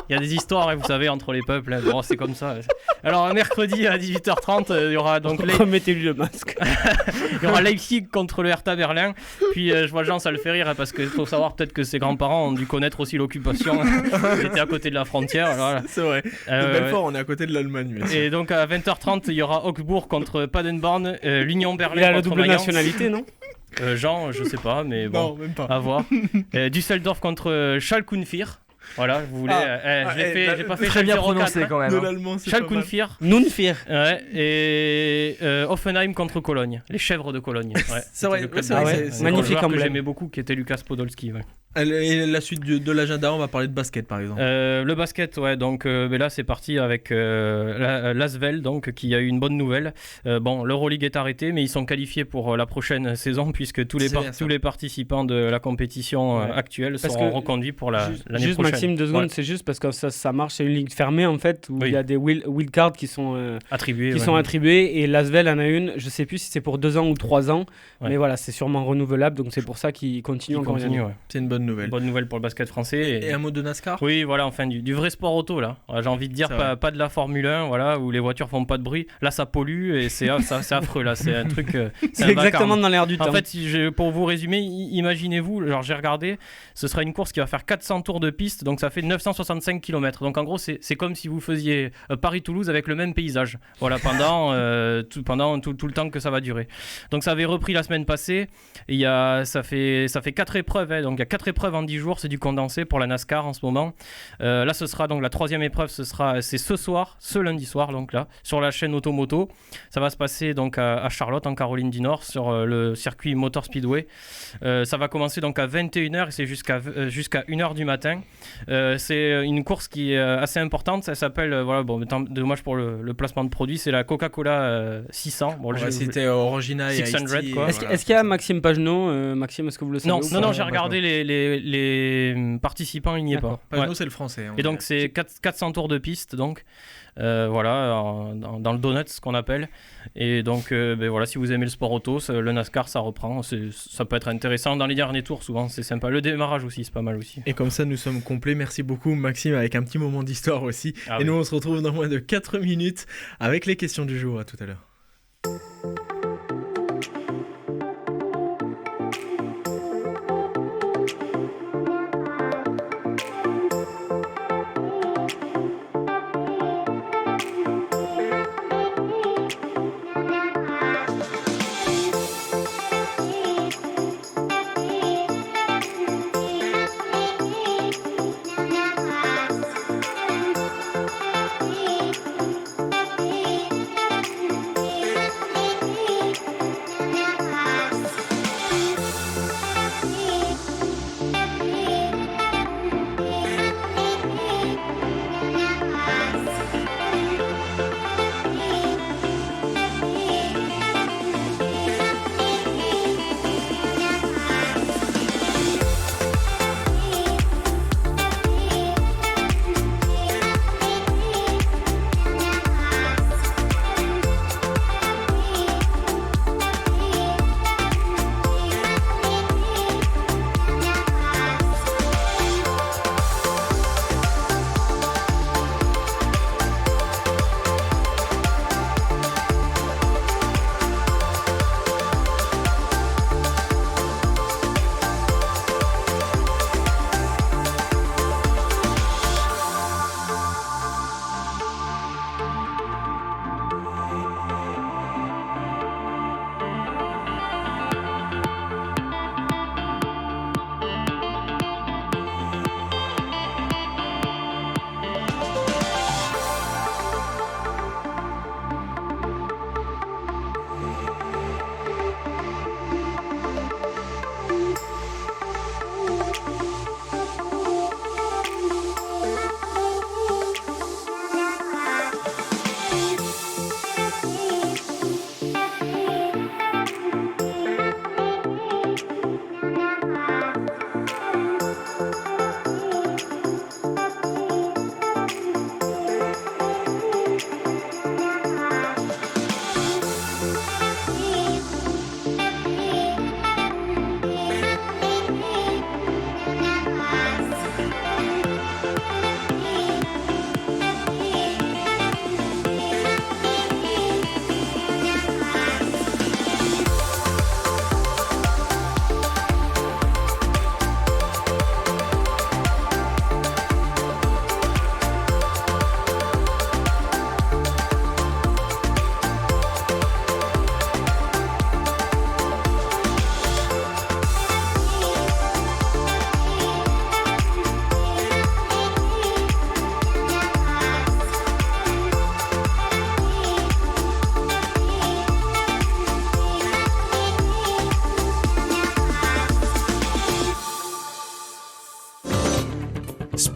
il y a des histoires, vous savez, entre les peuples. Bon, c'est comme ça. Alors, mercredi à 18h30, il y aura donc remettez-lui le masque. Il y aura Leipzig contre le Hertha Berlin. Puis je vois Jean, ça le fait rire parce qu'il faut savoir peut-être que ses grands-parents ont dû connaître aussi l'occupation. Ils étaient à côté de la frontière. Voilà. C'est vrai. De Belfort, on est à côté de l'Allemagne. Et donc à 20h30, il y aura Augsbourg contre Paderborn, l'Union Berlin contre Mayence. Il a la double nationalité, non? Jean, je sais pas, mais bon, non, même pas. À voir. Düsseldorf contre Schalke 04. Voilà, vous voulez. J'ai pas fait très bien prononcé quand même. De l'allemand, c'est Schalke 04. Nunfir. Ouais, et Offenheim contre Cologne. Les chèvres de Cologne. Ouais, c'est vrai. C'est magnifique que j'aimais beaucoup, qui était Lucas Podolski. Ouais. Et la suite de l'agenda, on va parler de basket par exemple. Le basket, ouais. Donc là, c'est parti avec l'Asvel, donc qui a eu une bonne nouvelle. L'Euroleague est arrêtée, mais ils sont qualifiés pour la prochaine saison puisque tous les participants de la compétition actuelle seront reconduits pour l'année prochaine. Maxime, 2 secondes, c'est juste parce que ça marche, c'est une ligue fermée en fait où il y a des wildcards qui sont attribués et l'Asvel en a une, je sais plus si c'est pour 2 ans ou 3 ans, mais voilà, c'est sûrement renouvelable, donc c'est pour ça qu'il continue encore une année. C'est une bonne nouvelle. Bonne nouvelle pour le basket français. Et un mot de NASCAR? Oui, voilà, enfin du vrai sport auto là. J'ai envie de dire pas de la Formule 1, voilà, où les voitures font pas de bruit. Là, ça pollue et c'est affreux là. C'est un truc. C'est exactement dans l'air du temps. En fait, pour vous résumer, imaginez-vous, genre j'ai regardé, ce sera une course qui va faire 400 tours de piste, donc ça fait 965 km. Donc en gros, c'est comme si vous faisiez Paris-Toulouse avec le même paysage. Voilà, pendant tout le temps que ça va durer. Donc ça avait repris la semaine passée. Et ça fait 4 épreuves, hein, donc il y a 4 épreuves en 10 jours, c'est du condensé pour la NASCAR en ce moment. Là, ce sera donc la 3e épreuve, c'est ce lundi soir, donc là, sur la chaîne Automoto. Ça va se passer donc à Charlotte, en Caroline du Nord, sur le circuit Motor Speedway. Ça va commencer donc à 21h et c'est jusqu'à 1h du matin. C'est une course qui est assez importante, ça s'appelle, dommage pour le placement de produit, c'est la Coca-Cola 600. C'était Orangina et 600, quoi. Est-ce qu'il y a Maxime Pagenaud? Maxime, est-ce que vous le savez? Non, j'ai regardé les participants, il n'y est pas. Pagenaud, c'est le français. Et donc c'est 400 tours de piste, donc dans le donut, ce qu'on appelle. Et donc voilà, si vous aimez le sport auto, le NASCAR, ça reprend. Ça peut être intéressant dans les derniers tours, souvent, c'est sympa. Le démarrage aussi, c'est pas mal aussi. Et comme ça, nous sommes complets. Merci beaucoup, Maxime, avec un petit moment d'histoire aussi. Nous, on se retrouve dans moins de 4 minutes avec les questions du jour. À tout à l'heure.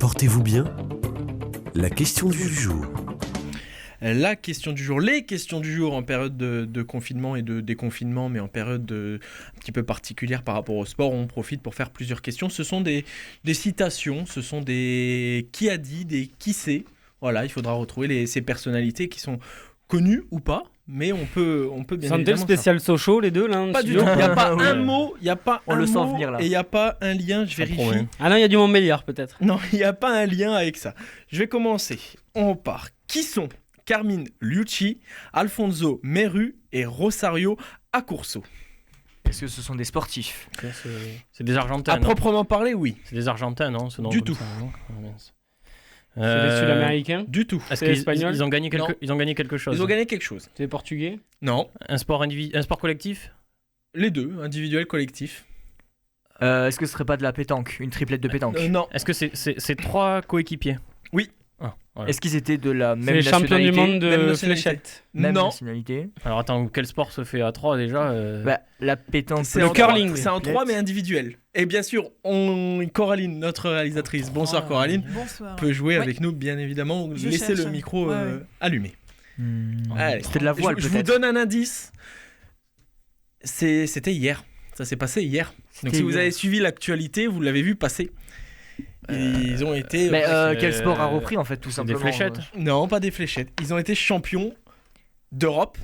Portez-vous bien ? La question du jour. La question du jour, les questions du jour en période de confinement et de déconfinement, mais en période un petit peu particulière par rapport au sport, on profite pour faire plusieurs questions. Ce sont des citations, ce sont des qui a dit, des qui sait. Voilà, il faudra retrouver ces personnalités qui sont connues ou pas, mais on peut bien évidemment... C'est spécial Sochaux, les deux, là. Pas du tout, il n'y a pas un mot, il n'y a pas on un le sent mot, venir, là. et il n'y a pas un lien, je vérifie. Ah non, il y a du Montbéliard, peut-être. Non, il n'y a pas un lien avec ça. Je vais commencer. On part. Qui sont Carmine Liucci, Alfonso Meru et Rosario Accurso? Est-ce que ce sont des sportifs? C'est des Argentins. À proprement parler, oui. C'est des Argentins, non? Du tout. C'est des Sud-Américains? Du tout. C'est espagnol? Ils ont gagné quelque chose. Ils ont gagné quelque chose. C'est des Portugais? Non. Un sport collectif? Les deux, individuel, collectif. Est-ce que ce serait pas de la pétanque? Une triplette de pétanque? Non. Est-ce que c'est 3 coéquipiers? Oui. Ah, voilà. Est-ce qu'ils étaient de la C'est même les champions du nationalité? monde Même de nationalité. fléchettes. Même Non. nationalité. Alors attends, quel sport se fait à 3 déjà La pétanque. C'est Le en curling. 3, c'est en 3 mais individuel. Et bien sûr, Coraline, notre réalisatrice, bonsoir Coraline, Bonsoir. peut jouer Oui. avec nous, bien évidemment. Je Laissez cherche. le micro Ouais, ouais. allumé. Allez. C'était de la voile, Je vous peut-être. donne un indice. C'était hier. Ça s'est passé hier. Donc si vous hier. avez suivi l'actualité, vous l'avez vu passer. Ils ont été... Mais c'est- quel sport a repris en fait tout c'est simplement? des fléchettes. Non, pas des fléchettes. Ils ont été champions d'Europe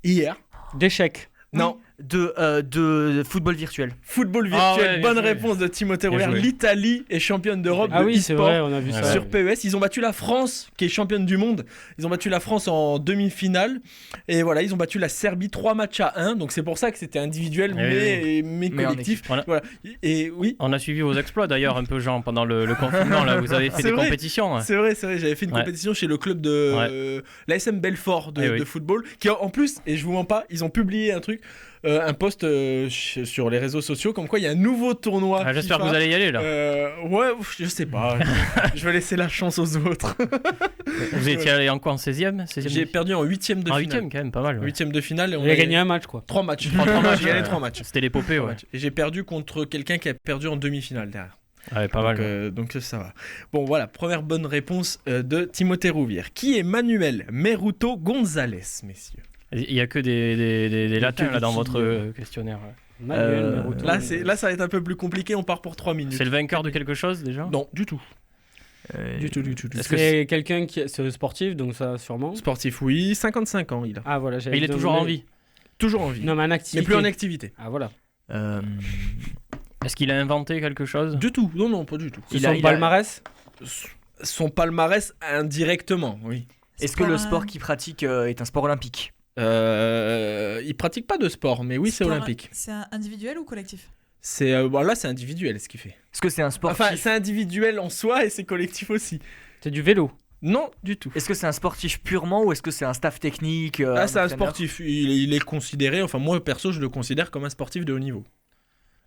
hier. D'échecs. Non, De football virtuel. football Ah virtuel. ouais, bien Bonne joué. réponse de Timothée Bien Rouvière. joué. L'Italie est championne d'Europe Ah de oui, c'est e-sport. vrai, on a vu ça. Sur PES, ils ont battu la France, qui est championne du monde. Ils ont battu la France en demi-finale. Et voilà, ils ont battu la Serbie 3 matchs à 1. Donc c'est pour ça que c'était individuel, mais Mais en collectif. équipe. Voilà. Et oui, On a suivi vos exploits d'ailleurs un peu Jean pendant le confinement là, vous avez fait C'est des vrai. compétitions. Ouais. c'est vrai. J'avais fait une Ouais. compétition chez le club de l'ASM Belfort Eh oui. de football. Qui en plus, et je vous mens pas, ils ont publié un truc, un post sur les réseaux sociaux, comme quoi il y a un nouveau tournoi. Ah, j'espère que FIFA. vous allez y aller là. Ouais, je sais pas. Je vais laisser la chance aux autres. Vous étiez allé en quoi, en 16e J'ai perdu en 8ème de En finale. 8e quand même, pas mal. Ouais. 8ème de finale. Et Il a gagné un match, quoi. 3 matchs. 3 matchs. J'ai gagné 3 matchs. C'était l'épopée, Trois ouais. matchs. Et j'ai perdu contre quelqu'un qui a perdu en demi-finale derrière. Ouais, pas mal. Donc ça va. Bon voilà, première bonne réponse de Timothée Rouvière. Qui est Manuel Meruto González, messieurs? Il y a que des latins que là dans des votre filles, questionnaire. Ouais. Manuel Meruto. Là, ça va être un peu plus compliqué. On part pour 3 minutes. C'est le vainqueur de quelque chose déjà? Non, du tout. Du tout. Est-ce que C'est quelqu'un qui c'est sportif, donc ça sûrement. Sportif, oui. 55 ans, il a. Ah voilà, il est toujours en vie? Toujours en vie. Non, mais en activité. Mais plus en activité. Ah voilà. Est-ce qu'il a inventé quelque chose? Du tout. Non, pas du tout. C'est son palmarès. Son palmarès indirectement, oui. Est-ce que le sport qu'il pratique est un sport olympique? Il pratique pas de sport, mais oui, c'est olympique. C'est individuel ou collectif? Là, c'est individuel ce qu'il fait. Est-ce que c'est un sportif? Enfin, c'est individuel en soi et c'est collectif aussi. C'est du vélo. Non, du tout. Est-ce que c'est un sportif purement ou est-ce que c'est un staff technique? C'est un entraîneur? sportif. Il est considéré, enfin moi perso, je le considère comme un sportif de haut niveau.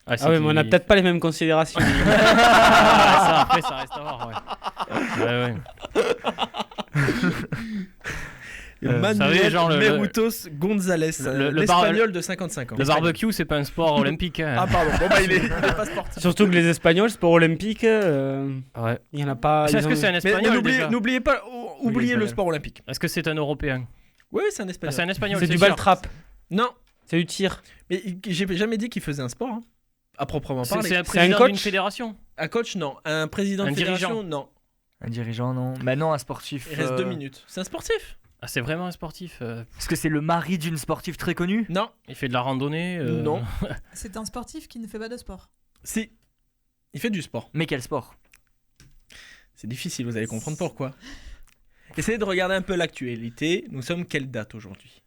Ah oui, mais on a peut-être pas les mêmes considérations. Après, ça reste à voir. Ouais. Manuel savez, genre Merutos González, l'espagnol de 55 ans. Le barbecue, c'est pas un sport olympique. Hein. Ah pardon, bon bah il est pas sportif. Surtout que les Espagnols, sport olympique, Ouais. il y en a pas. Est-ce que c'est un Mais espagnol déjà? n'oubliez pas, oubliez le l'espagnol. sport olympique. Est-ce que c'est un européen? Oui, c'est un Ah, espagnol. c'est un espagnol. C'est du sûr. ball trap. Non, C'est du tir. mais j'ai jamais dit qu'il faisait un sport, hein, à proprement C'est parler. un C'est un président coach d'une fédération. Un coach, non. Un président Un de fédération, dirigeant. non. Un dirigeant, non. Bah non, un sportif. Il reste 2 minutes. C'est un sportif? Ah, c'est vraiment un sportif. Est-ce que c'est le mari d'une sportive très connue? Non. Il fait de la randonnée. Non. C'est un sportif qui ne fait pas de sport. Si. Il fait du sport. Mais quel sport? C'est difficile, vous allez comprendre pourquoi. Essayez de regarder un peu l'actualité. Nous sommes quelle date aujourd'hui?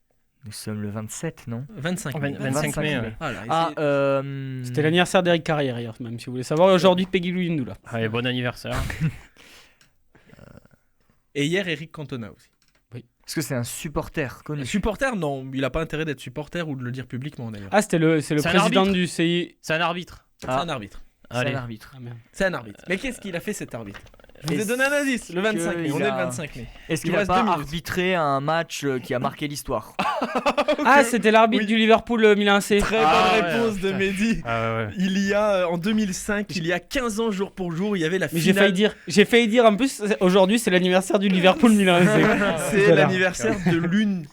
Nous sommes le 27, non? 25 mai. 25 mai. Ouais. Voilà, Ah, C'était l'anniversaire d'Eric Carrière hier, même si vous voulez savoir. Et aujourd'hui, Peggy Louindoula. Allez, bon anniversaire. Et hier, Eric Cantona aussi. Est-ce que c'est un supporter connu? Supporter, non. Il n'a pas intérêt d'être supporter ou de le dire publiquement d'ailleurs. Ah, c'est le C'est un président arbitre. du CI. C'est un arbitre. C'est un arbitre. C'est Allez. un arbitre. Ah, merde. C'est un arbitre. Mais qu'est-ce qu'il a fait cet arbitre? Je vous ai Est-ce donné un indice. Le 25 mai. qu'il On est le a- 25 mai. Est-ce Il qu'il a reste pas 2 minutes. arbitré un match qui a marqué l'histoire? Ah, c'était l'arbitre du Liverpool Milan AC. Très bonne réponse de Mehdi. Il y a en 2005, il y a 15 ans jour pour jour, il y avait la finale. J'ai failli dire en plus aujourd'hui c'est l'anniversaire du Liverpool Milan AC. C'est l'anniversaire de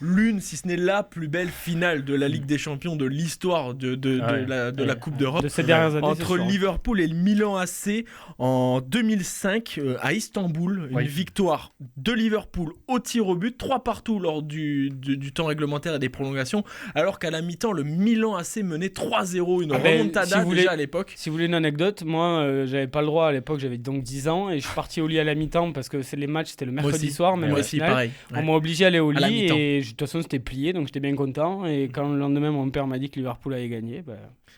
l'une si ce n'est la plus belle finale de la Ligue des Champions de l'histoire de la Coupe d'Europe de ces dernières années entre Liverpool et le Milan AC en 2005 à Istanbul, une victoire de Liverpool au tir au but, 3-3 lors du temps réglementaire et des prolongations, alors qu'à la mi-temps le Milan AC menait 3-0, une remontada déjà à l'époque. Si vous voulez une anecdote, moi j'avais pas le droit à l'époque, j'avais donc 10 ans et je suis parti au lit à la mi-temps parce que les matchs c'était le mercredi soir, même moi aussi, pareil. On m'a obligé à aller au lit et de toute façon c'était plié, donc j'étais bien content, et quand le lendemain mon père m'a dit que Liverpool avait gagné,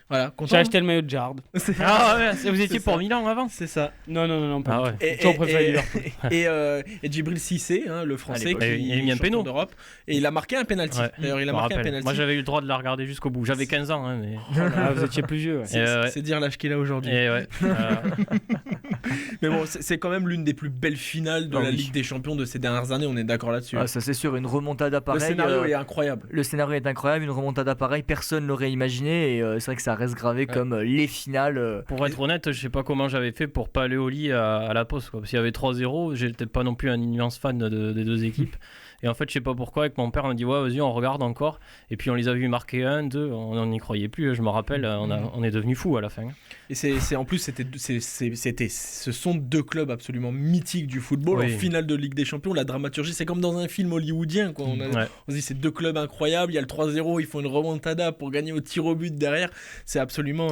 voilà, j'ai acheté le maillot de Jard. Vous étiez pour Milan avant? C'est ça. Non, pas. J'ai toujours préféré Liverpool. Et Djibril Cissé, le français, qui il a mis un champion d'Europe, et il a marqué un penalty. D'ailleurs, il a marqué un penalty. Moi, j'avais eu le droit de la regarder jusqu'au bout. J'avais 15 ans, mais vous étiez plus vieux. C'est dire l'âge qu'il a aujourd'hui. Mais bon, c'est quand même l'une des plus belles finales de la Ligue des Champions de ces dernières années. On est d'accord là-dessus. Ça c'est sûr, une remontada pareille. Le scénario est incroyable. Le scénario est incroyable, une remontada pareille, personne l'aurait imaginé, et c'est vrai que ça reste gravé comme les finales. Pour être honnête, je sais pas comment j'avais fait pour pas aller au lit à la pause, parce qu'il y avait 3-0, j'étais pas non plus un immense fan des deux équipes. Et en fait, je sais pas pourquoi, avec mon père, on a dit vas-y, on regarde encore. Et puis on les a vus marquer 1, 2, on n'y croyait plus. Je me rappelle, on est devenus fous à la fin. Et en plus, ce sont deux clubs absolument mythiques du football. En finale de Ligue des Champions, la dramaturgie, c'est comme dans un film hollywoodien, quoi. On se dit, c'est deux clubs incroyables. Il y a le 3-0, ils font une remontada pour gagner au tir au but derrière. C'est absolument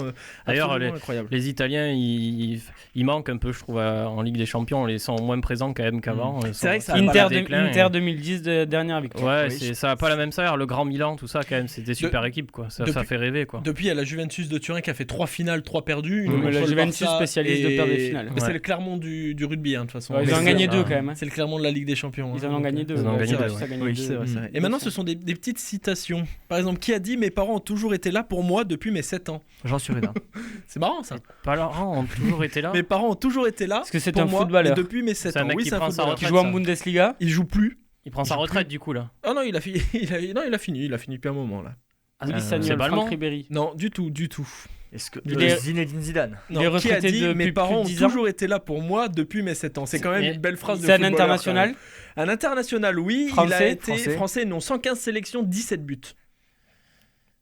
incroyable. Les Italiens, ils manquent un peu, je trouve, en Ligue des Champions. Ils sont moins présents quand même qu'avant. C'est vrai que ça Inter 2010 de dernière victoire. Ça n'a pas la même saveur. Le Grand Milan, tout ça, quand même, c'était super équipe, quoi. Ça fait rêver, quoi. Depuis, il y a la Juventus de Turin qui a fait 3 finales, 3 perdues. La Juventus spécialiste de perdre des finales. C'est le Clermont du rugby, de toute façon. Ils en ont gagné 2 quand même. C'est le Clermont de la Ligue des Champions. Ils en ont gagné 2. Et maintenant, ce sont des petites citations. Par exemple, qui a dit « Mes parents ont toujours été là pour moi depuis mes 7 ans ». J'en suis là. C'est marrant, ça. Mes parents ont toujours été là. Mes parents ont toujours été là. Parce que c'est un footballeur. Depuis mes 7 ans. Oui, c'est un footballeur. Qui joue en Bundesliga. Il joue plus. Il prend sa retraite du coup là. Ah non, il a fini. Il a fini depuis un moment là. C'est Franck Ribéry. Non, du tout. Est-ce que Zinedine Zidane? Non, qui a dit mes parents ont toujours été là pour moi depuis mes 7 ans. C'est quand même une belle phrase de footballeur. C'est un international. Un international, oui. Il a été français, non, 115 sélections, 17 buts.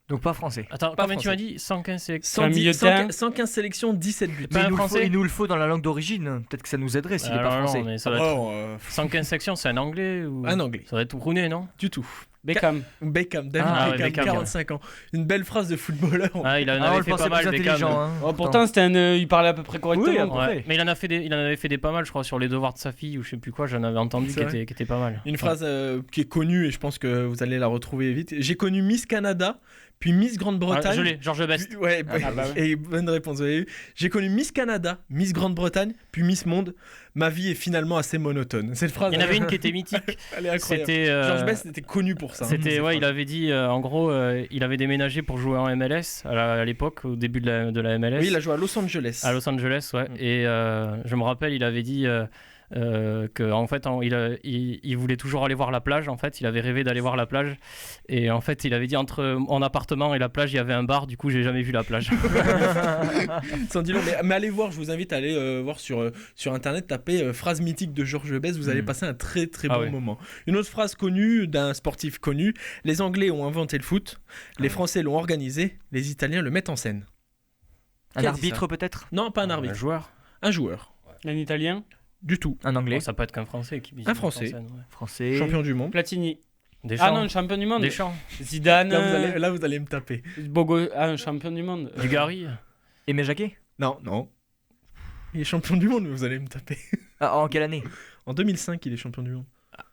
Donc pas français. Attends, combien tu m'as dit? 115 sélections. 115 sélections, 17 buts. Il nous le faut dans la langue d'origine. Peut-être que ça nous aiderait s'il n'est pas français. Mais ça va être... 115 sections, c'est un anglais ou... Un anglais. Ça va être Rooney, non? Du tout. David Beckham, 45 ans. Une belle phrase de footballeur. Il en avait fait pas mal, Beckham. Pourtant, il parlait à peu près correctement. Mais il en avait fait des pas mal, je crois, sur les devoirs de sa fille ou je sais plus quoi. J'en avais entendu qui était pas mal. Une phrase qui est connue et je pense que vous allez la retrouver vite. J'ai connu Miss Canada, puis Miss Grande-Bretagne. Je l'ai, Georges Best. Et bonne réponse, vous avez vu. J'ai connu Miss Canada, Miss Grande-Bretagne, puis Miss Monde. Ma vie est finalement assez monotone. Cette phrase. Il y en avait une qui était mythique. Elle est incroyable. Georges Best était connu pour ça. Il avait dit, en gros, il avait déménagé pour jouer en MLS à l'époque, au début de la MLS. Oui, il a joué à Los Angeles. À Los Angeles, ouais. Et je me rappelle, il avait dit que en fait, il voulait toujours aller voir la plage. En fait, il avait rêvé d'aller voir la plage. Et en fait, il avait dit entre mon appartement et la plage, il y avait un bar. Du coup, j'ai jamais vu la plage. Sans dire long, mais allez voir. Je vous invite à aller voir sur internet, taper phrase mythique de Georges Best. Vous allez passer un très très bon moment. Une autre phrase connue d'un sportif connu: les Anglais ont inventé le foot, les Français l'ont organisé, les Italiens le mettent en scène. Un arbitre peut-être? Non, pas un arbitre. Un joueur. Un Italien? Du tout. Un Anglais? Bon, ça peut être qu'un Français qui un Français. Français. Champion du monde. Platini. Deschamps. Ah non, champion du monde. Deschamps. Zidane. Là, vous allez me taper. Un champion du monde. Dugarry. Aimé Jacquet? Non. Il est champion du monde, mais vous allez me taper. En quelle année? En 2005, il est champion du monde.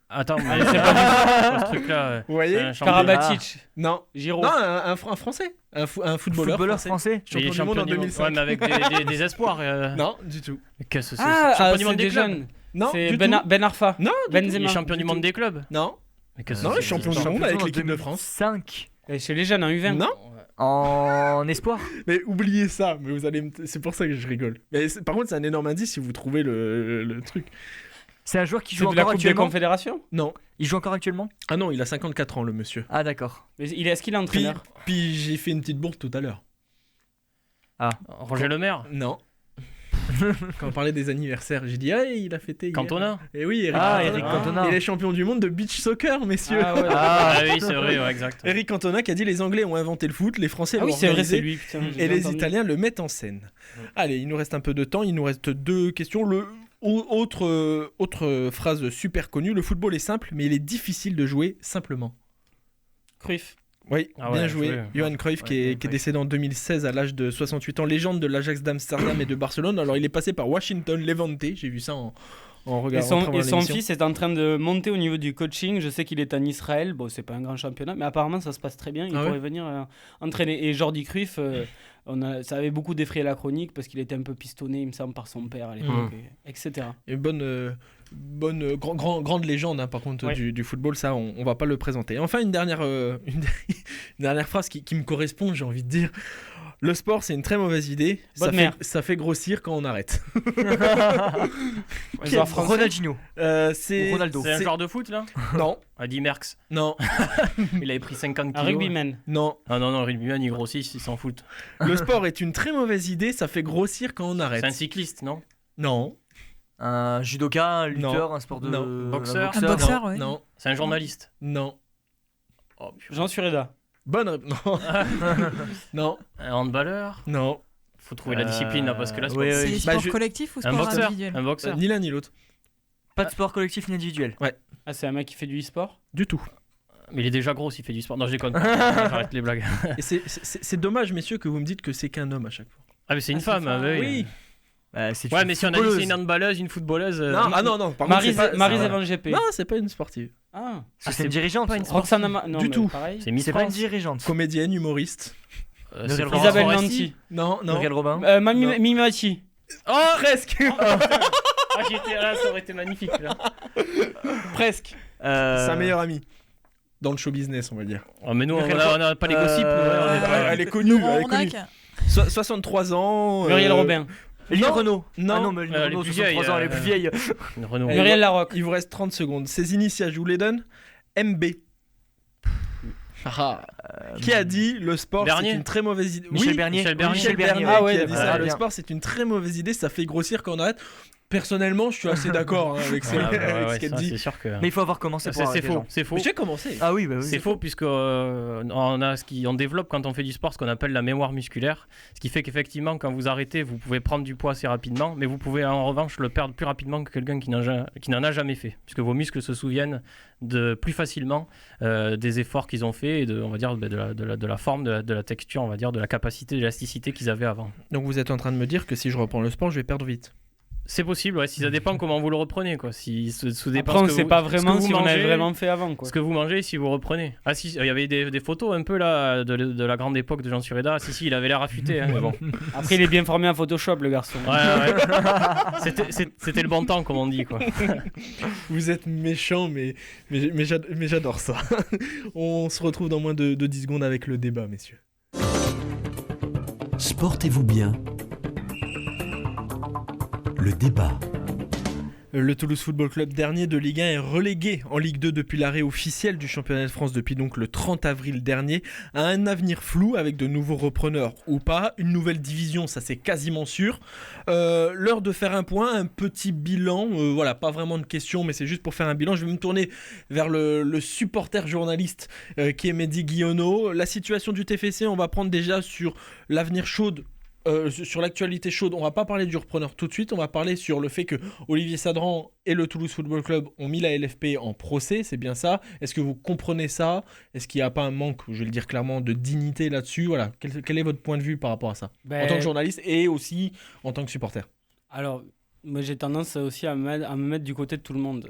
Attends, mais c'est pas ce truc-là. Vous voyez? Karabatic. Non. Giroud. Non, un Français. Un footballeur français. Champion du monde en 2005. Ouais, mais avec des espoirs. Non, du tout. Qu'est-ce que c'est? Champion du monde des jeunes. Non, c'est Ben Arfa. Non, Benzema. Il est champion du monde des clubs. Non. Non, il est champion du monde avec l'équipe de France. 5. Et chez les jeunes en U20. Non. En espoir. Mais oubliez ça, mais c'est pour ça que je rigole. Mais par contre, c'est un énorme indice si vous trouvez le truc. C'est un joueur qui C'est joue de la encore Coupe des actuellement. Confédérations. Non. Il joue encore actuellement. Ah non, il a 54 ans, le monsieur. Ah d'accord. Mais est-ce qu'il est entraîneur? Puis j'ai fait une petite bourde tout à l'heure. Roger Lemaire. Non. Quand on parlait des anniversaires, j'ai dit il a fêté hier. Cantona. Et oui, Eric Eric Cantona. Il est champion du monde de beach soccer, messieurs. Ah oui, c'est vrai, exact. Eric Cantona qui a dit les Anglais ont inventé le foot, les Français Ah l'ont oui, c'est vrai, organisé c'est lui. Putain, j'ai et bien les entendu. Italiens le mettent en scène. Allez, il nous reste un peu de temps, il nous reste 2 questions. Autre phrase super connue, le football est simple, mais il est difficile de jouer simplement. Cruyff. Oui, Ah bien ouais, joué. joué. Johan Cruyff qui est décédé en 2016 à l'âge de 68 ans, légende de l'Ajax d'Amsterdam et de Barcelone. Alors il est passé par Washington, Levante, j'ai vu ça en Et regardant. son fils est en train de monter au niveau du coaching. Je sais qu'il est en Israël. Bon, c'est pas un grand championnat, mais apparemment ça se passe très bien. Il pourrait venir entraîner. Et Jordi Cruyff, ça avait beaucoup défrayé la chronique parce qu'il était un peu pistonné, il me semble, par son père à l'époque, etc. Une grande légende, hein, par contre, du football, ça, on va pas le présenter. Enfin, une dernière phrase qui me correspond, j'ai envie de dire. Le sport, c'est une très mauvaise idée. Ça fait grossir quand on arrête. Ronaldinho. C'est Ronaldo. C'est un joueur de foot, là. Non. Adi Merckx. Non. Il avait pris 50 kilos. Un rugbyman. Non. Ah non, le rugbyman, il grossit, il s'en fout. Le sport est une très mauvaise idée. Ça fait grossir quand on arrête. C'est un cycliste, non? Non. Un judoka, un lutteur, un sport de... Non. Boxeur. Un boxeur, ouais. Non. C'est un journaliste. Non. Oh, putain. Jean Sureda. Bonne réponse. Non. Non. Un handballeur. Non. Faut trouver la discipline, là, parce que là, c'est oui, pas- C'est sport je- collectif ou un sport boxeur. individuel? Un boxeur. Ni l'un ni l'autre. Pas de sport collectif ni individuel. Ah, c'est un mec qui fait du e-sport. Du tout. Mais il est déjà gros s'il fait du sport. Non, je déconne. J'arrête les blagues. Et c'est dommage, messieurs, que vous me dites que c'est qu'un homme à chaque fois. Ah, mais c'est une Ah, c'est femme. femme. Oui. C'est Ouais, une mais si on a dit footballeuse. c'est une handballeuse, une footballeuse. Non. Par contre, c'est pas- Maryse c'est- Evan GP. Non, c'est pas une sportive. Ah. C'est une dirigeante. Roxana non, Du mais tout. pareil. C'est Miss C'est pas une France. dirigeante. Comédienne, humoriste. C'est Muriel Florence Isabelle Foresti. Nanty. Non. Muriel Robin. Non. Mimati. Oh, presque. Ah, j'étais là, ça aurait été magnifique. Là. Presque. C'est un meilleur ami. Dans le show business, on va dire. Oh, mais nous, on a pas les gossips. nous, on est pas- Elle est connue. Elle est connue. Ronac. 63 ans. Muriel Robin. Lynn Non. Renault. Non. Ah non, mais Lynn Elle est Renault, plus 63 vieille, ans, elle est plus vieille. Renaud. Elle- Muriel Larocque. Il vous reste 30 secondes. Ses initiales, je vous les donne. MB. Qui a dit le sport Bernier. c'est une très mauvaise idée? Michel Oui, Bernier. Michel Bernier. Michel Bernier Ah ouais, qui a dit d'accord. ça. Ah, Le bien. sport c'est une très mauvaise idée, ça fait grossir quand on arrête. Personnellement, je suis assez d'accord avec ce qu'elle ça, dit. c'est sûr que. Mais il faut avoir commencé pour C'est arrêter, faux. Jean. C'est faux. Mais j'ai commencé. Ah oui, bah oui. C'est faux puisque on développe quand on fait du sport ce qu'on appelle la mémoire musculaire, ce qui fait qu'effectivement quand vous arrêtez vous pouvez prendre du poids assez rapidement, mais vous pouvez en revanche le perdre plus rapidement que quelqu'un qui n'en a jamais fait, puisque vos muscles se souviennent plus facilement des efforts qu'ils ont fait et on va dire de la forme, de la texture, on va dire de la capacité d'élasticité qu'ils avaient avant. Donc vous êtes en train de me dire que si je reprends le sport, je vais perdre vite. C'est possible, ouais, si ça dépend comment vous le reprenez, quoi. Si ça dépend Après, on ce que sait vous- pas ce que vraiment vous si on avait mangez, vraiment fait avant, quoi. ce que vous mangez, si vous reprenez. Ah si, il y avait des photos un peu là de la grande époque de Jean Sureda. Si, il avait l'air affûté, hein, mais bon. Après, il est bien formé à Photoshop, le garçon. Ouais. C'était le bon temps, comme on dit, quoi. Vous êtes méchant, mais j'adore ça. On se retrouve dans moins de 10 secondes avec le débat, messieurs. Sportez-vous bien. Le débat. Le Toulouse Football Club, dernier de Ligue 1, est relégué en Ligue 2 depuis l'arrêt officiel du championnat de France depuis donc le 30 avril dernier, a un avenir flou avec de nouveaux repreneurs ou pas, une nouvelle division, ça c'est quasiment sûr. L'heure de faire un point, un petit bilan, voilà, pas vraiment de questions, mais c'est juste pour faire un bilan. Je vais me tourner vers le supporter journaliste qui est Mehdi Guillonneau. La situation du TFC, on va prendre déjà sur l'avenir chaud. Sur l'actualité chaude, on va pas parler du repreneur tout de suite, on va parler sur le fait que Olivier Sadran et le Toulouse Football Club ont mis la LFP en procès, c'est bien ça. Est-ce que vous comprenez ça? Est-ce qu'il n'y a pas un manque, je vais le dire clairement, de dignité là-dessus? Voilà. Quel est votre point de vue par rapport à ça, en tant que journaliste et aussi en tant que supporter? Alors, moi j'ai tendance aussi à me mettre du côté de tout le monde.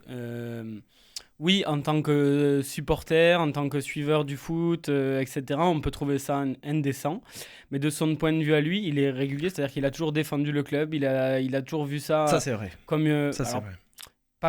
Oui, en tant que supporter, en tant que suiveur du foot, etc., on peut trouver ça indécent. Mais de son point de vue à lui, il est régulier, c'est-à-dire qu'il a toujours défendu le club, il a toujours vu ça, Ça c'est vrai. comme... Ça c'est alors, vrai.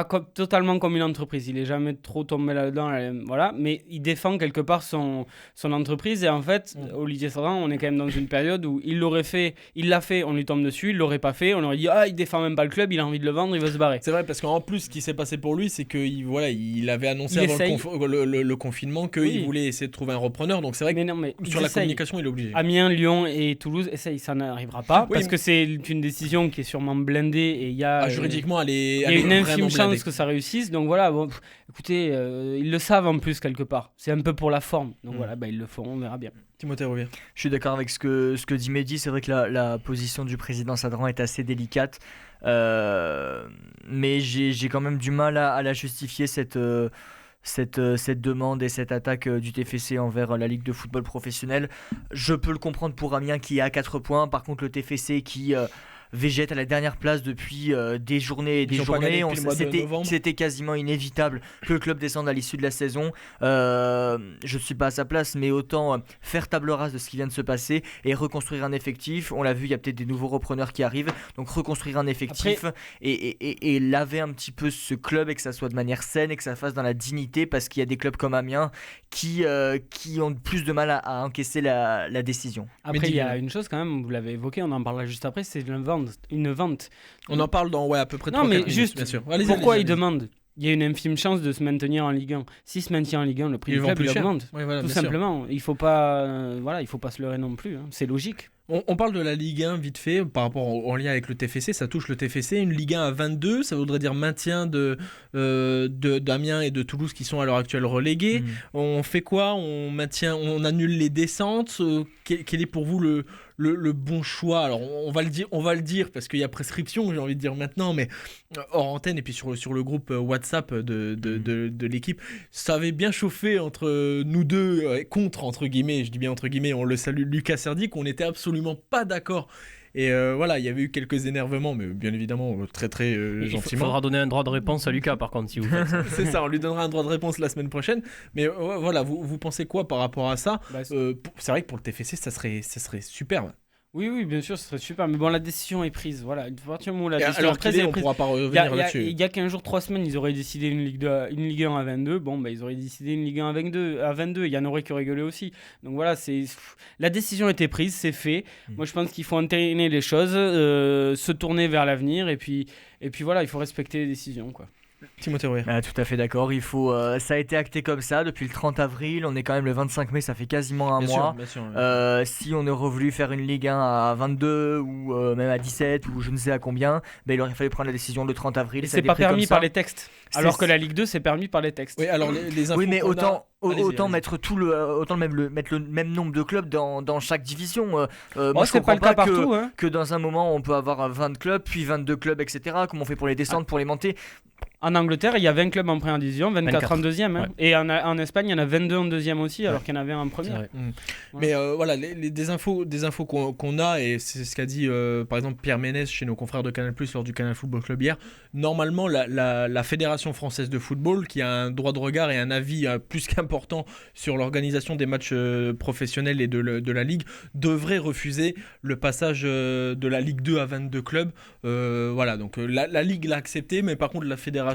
pas totalement comme une entreprise. Il est jamais trop tombé là-dedans, voilà. Mais il défend quelque part son entreprise. Et en fait, Olivier Sadran, on est quand même dans une période où il l'a fait, on lui tombe dessus. Il l'aurait pas fait, on aurait dit il défend même pas le club, il a envie de le vendre, il veut se barrer. C'est vrai, parce qu'en plus, ce qui s'est passé pour lui, c'est qu'il avait annoncé avant le confinement qu'il voulait essayer de trouver un repreneur. Donc c'est vrai que sur la communication, il est obligé. Amiens, Lyon et Toulouse, ça n'arrivera pas parce que c'est une décision qui est sûrement blindée et il y a juridiquement, il y a une infime chance que ça réussisse. Donc voilà, écoutez, ils le savent en plus quelque part. C'est un peu pour la forme. Donc voilà, ils le feront, on verra bien. Timothée Rouvière. Je suis d'accord avec ce que dit Mehdi. C'est vrai que la position du président Sadran est assez délicate. Mais j'ai quand même du mal à la justifier cette demande et cette attaque du TFC envers la Ligue de football professionnel. Je peux le comprendre pour Amiens qui est à 4 points. Par contre, le TFC qui végète à la dernière place depuis des journées et des journées. C'était quasiment inévitable que le club descende à l'issue de la saison. Je ne suis pas à sa place, mais autant faire table rase de ce qui vient de se passer et reconstruire un effectif. On l'a vu, il y a peut-être des nouveaux repreneurs qui arrivent. Donc reconstruire un effectif et laver un petit peu ce club et que ça soit de manière saine et que ça fasse dans la dignité, parce qu'il y a des clubs comme Amiens qui ont plus de mal à encaisser la décision. Après, il y a une chose quand même, vous l'avez évoqué, on en parlera juste après, c'est une vente. On en parle dans à peu près 3-4 minutes. Non, mais juste, bien sûr. Pourquoi ils demandent ? Il y a une infime chance de se maintenir en Ligue 1. S'il se maintient en Ligue 1, le prix du club il augmente. Oui, voilà, tout simplement. Il faut pas se leurrer non plus. C'est logique. On parle de la Ligue 1 vite fait par rapport en lien avec le TFC. Ça touche le TFC. Une Ligue 1 à 22, ça voudrait dire maintien d'Amiens et de Toulouse qui sont à l'heure actuelle relégués. On fait quoi ? On annule les descentes. Quel est pour vous le bon choix ? Alors on va le dire parce qu'il y a prescription, j'ai envie de dire maintenant, mais hors antenne et puis sur le groupe WhatsApp de l'équipe, ça avait bien chauffé entre nous deux, contre entre guillemets, je dis bien entre guillemets, on le salue, Lucas Serdi, qu'on n'était absolument pas d'accord. Et voilà, il y a eu quelques énervements, mais bien évidemment très très gentiment. Il faudra donner un droit de réponse à Lucas par contre si vous faites ça. C'est ça, on lui donnera un droit de réponse la semaine prochaine. Mais voilà, vous pensez quoi par rapport à ça ? C'est vrai que pour le TFC, ça serait superbe. Oui, bien sûr, ce serait super. Mais bon, la décision est prise. Voilà, à partir du moment où la décision est prise, on ne pourra pas revenir là-dessus. Il y a 15 jours, 3 semaines, ils auraient décidé une Ligue 1 à 22. Bon, ils auraient décidé une Ligue 1 à 22. Il y en aurait qui auraient gueulé aussi. Donc voilà, la décision a été prise, c'est fait. Moi, je pense qu'il faut entériner les choses, se tourner vers l'avenir. Et puis voilà, il faut respecter les décisions, quoi. Timothée Rouvière. Tout à fait d'accord. Ça a été acté comme ça depuis le 30 avril. On est quand même le 25 mai, ça fait quasiment un mois. Bien sûr. Si on aurait voulu faire une Ligue 1 à 22 ou même à 17 ou je ne sais à combien, il aurait fallu prendre la décision le 30 avril. Et c'est pas permis par les textes. Alors que la Ligue 2, c'est permis par les textes. Oui, alors les infos. Oui, mais autant mettre mettre le même nombre de clubs dans chaque division. Moi, je comprends pas partout, que dans un moment on peut avoir 20 clubs, puis 22 clubs, etc. Comme on fait pour les descentes, pour les monter. En Angleterre, il y a 20 clubs en première division, 24 en deuxième. Ouais. Et en Espagne, il y en a 22 en deuxième aussi, alors qu'il y en avait un en première. Ouais. Mais voilà, des infos qu'on a, et c'est ce qu'a dit par exemple Pierre Ménès chez nos confrères de Canal+, lors du Canal Football Club hier. Normalement, la Fédération française de football, qui a un droit de regard et un avis plus qu'important sur l'organisation des matchs professionnels et de la Ligue, devrait refuser le passage de la Ligue 2 à 22 clubs. Voilà, donc la Ligue l'a accepté, mais par contre la Fédération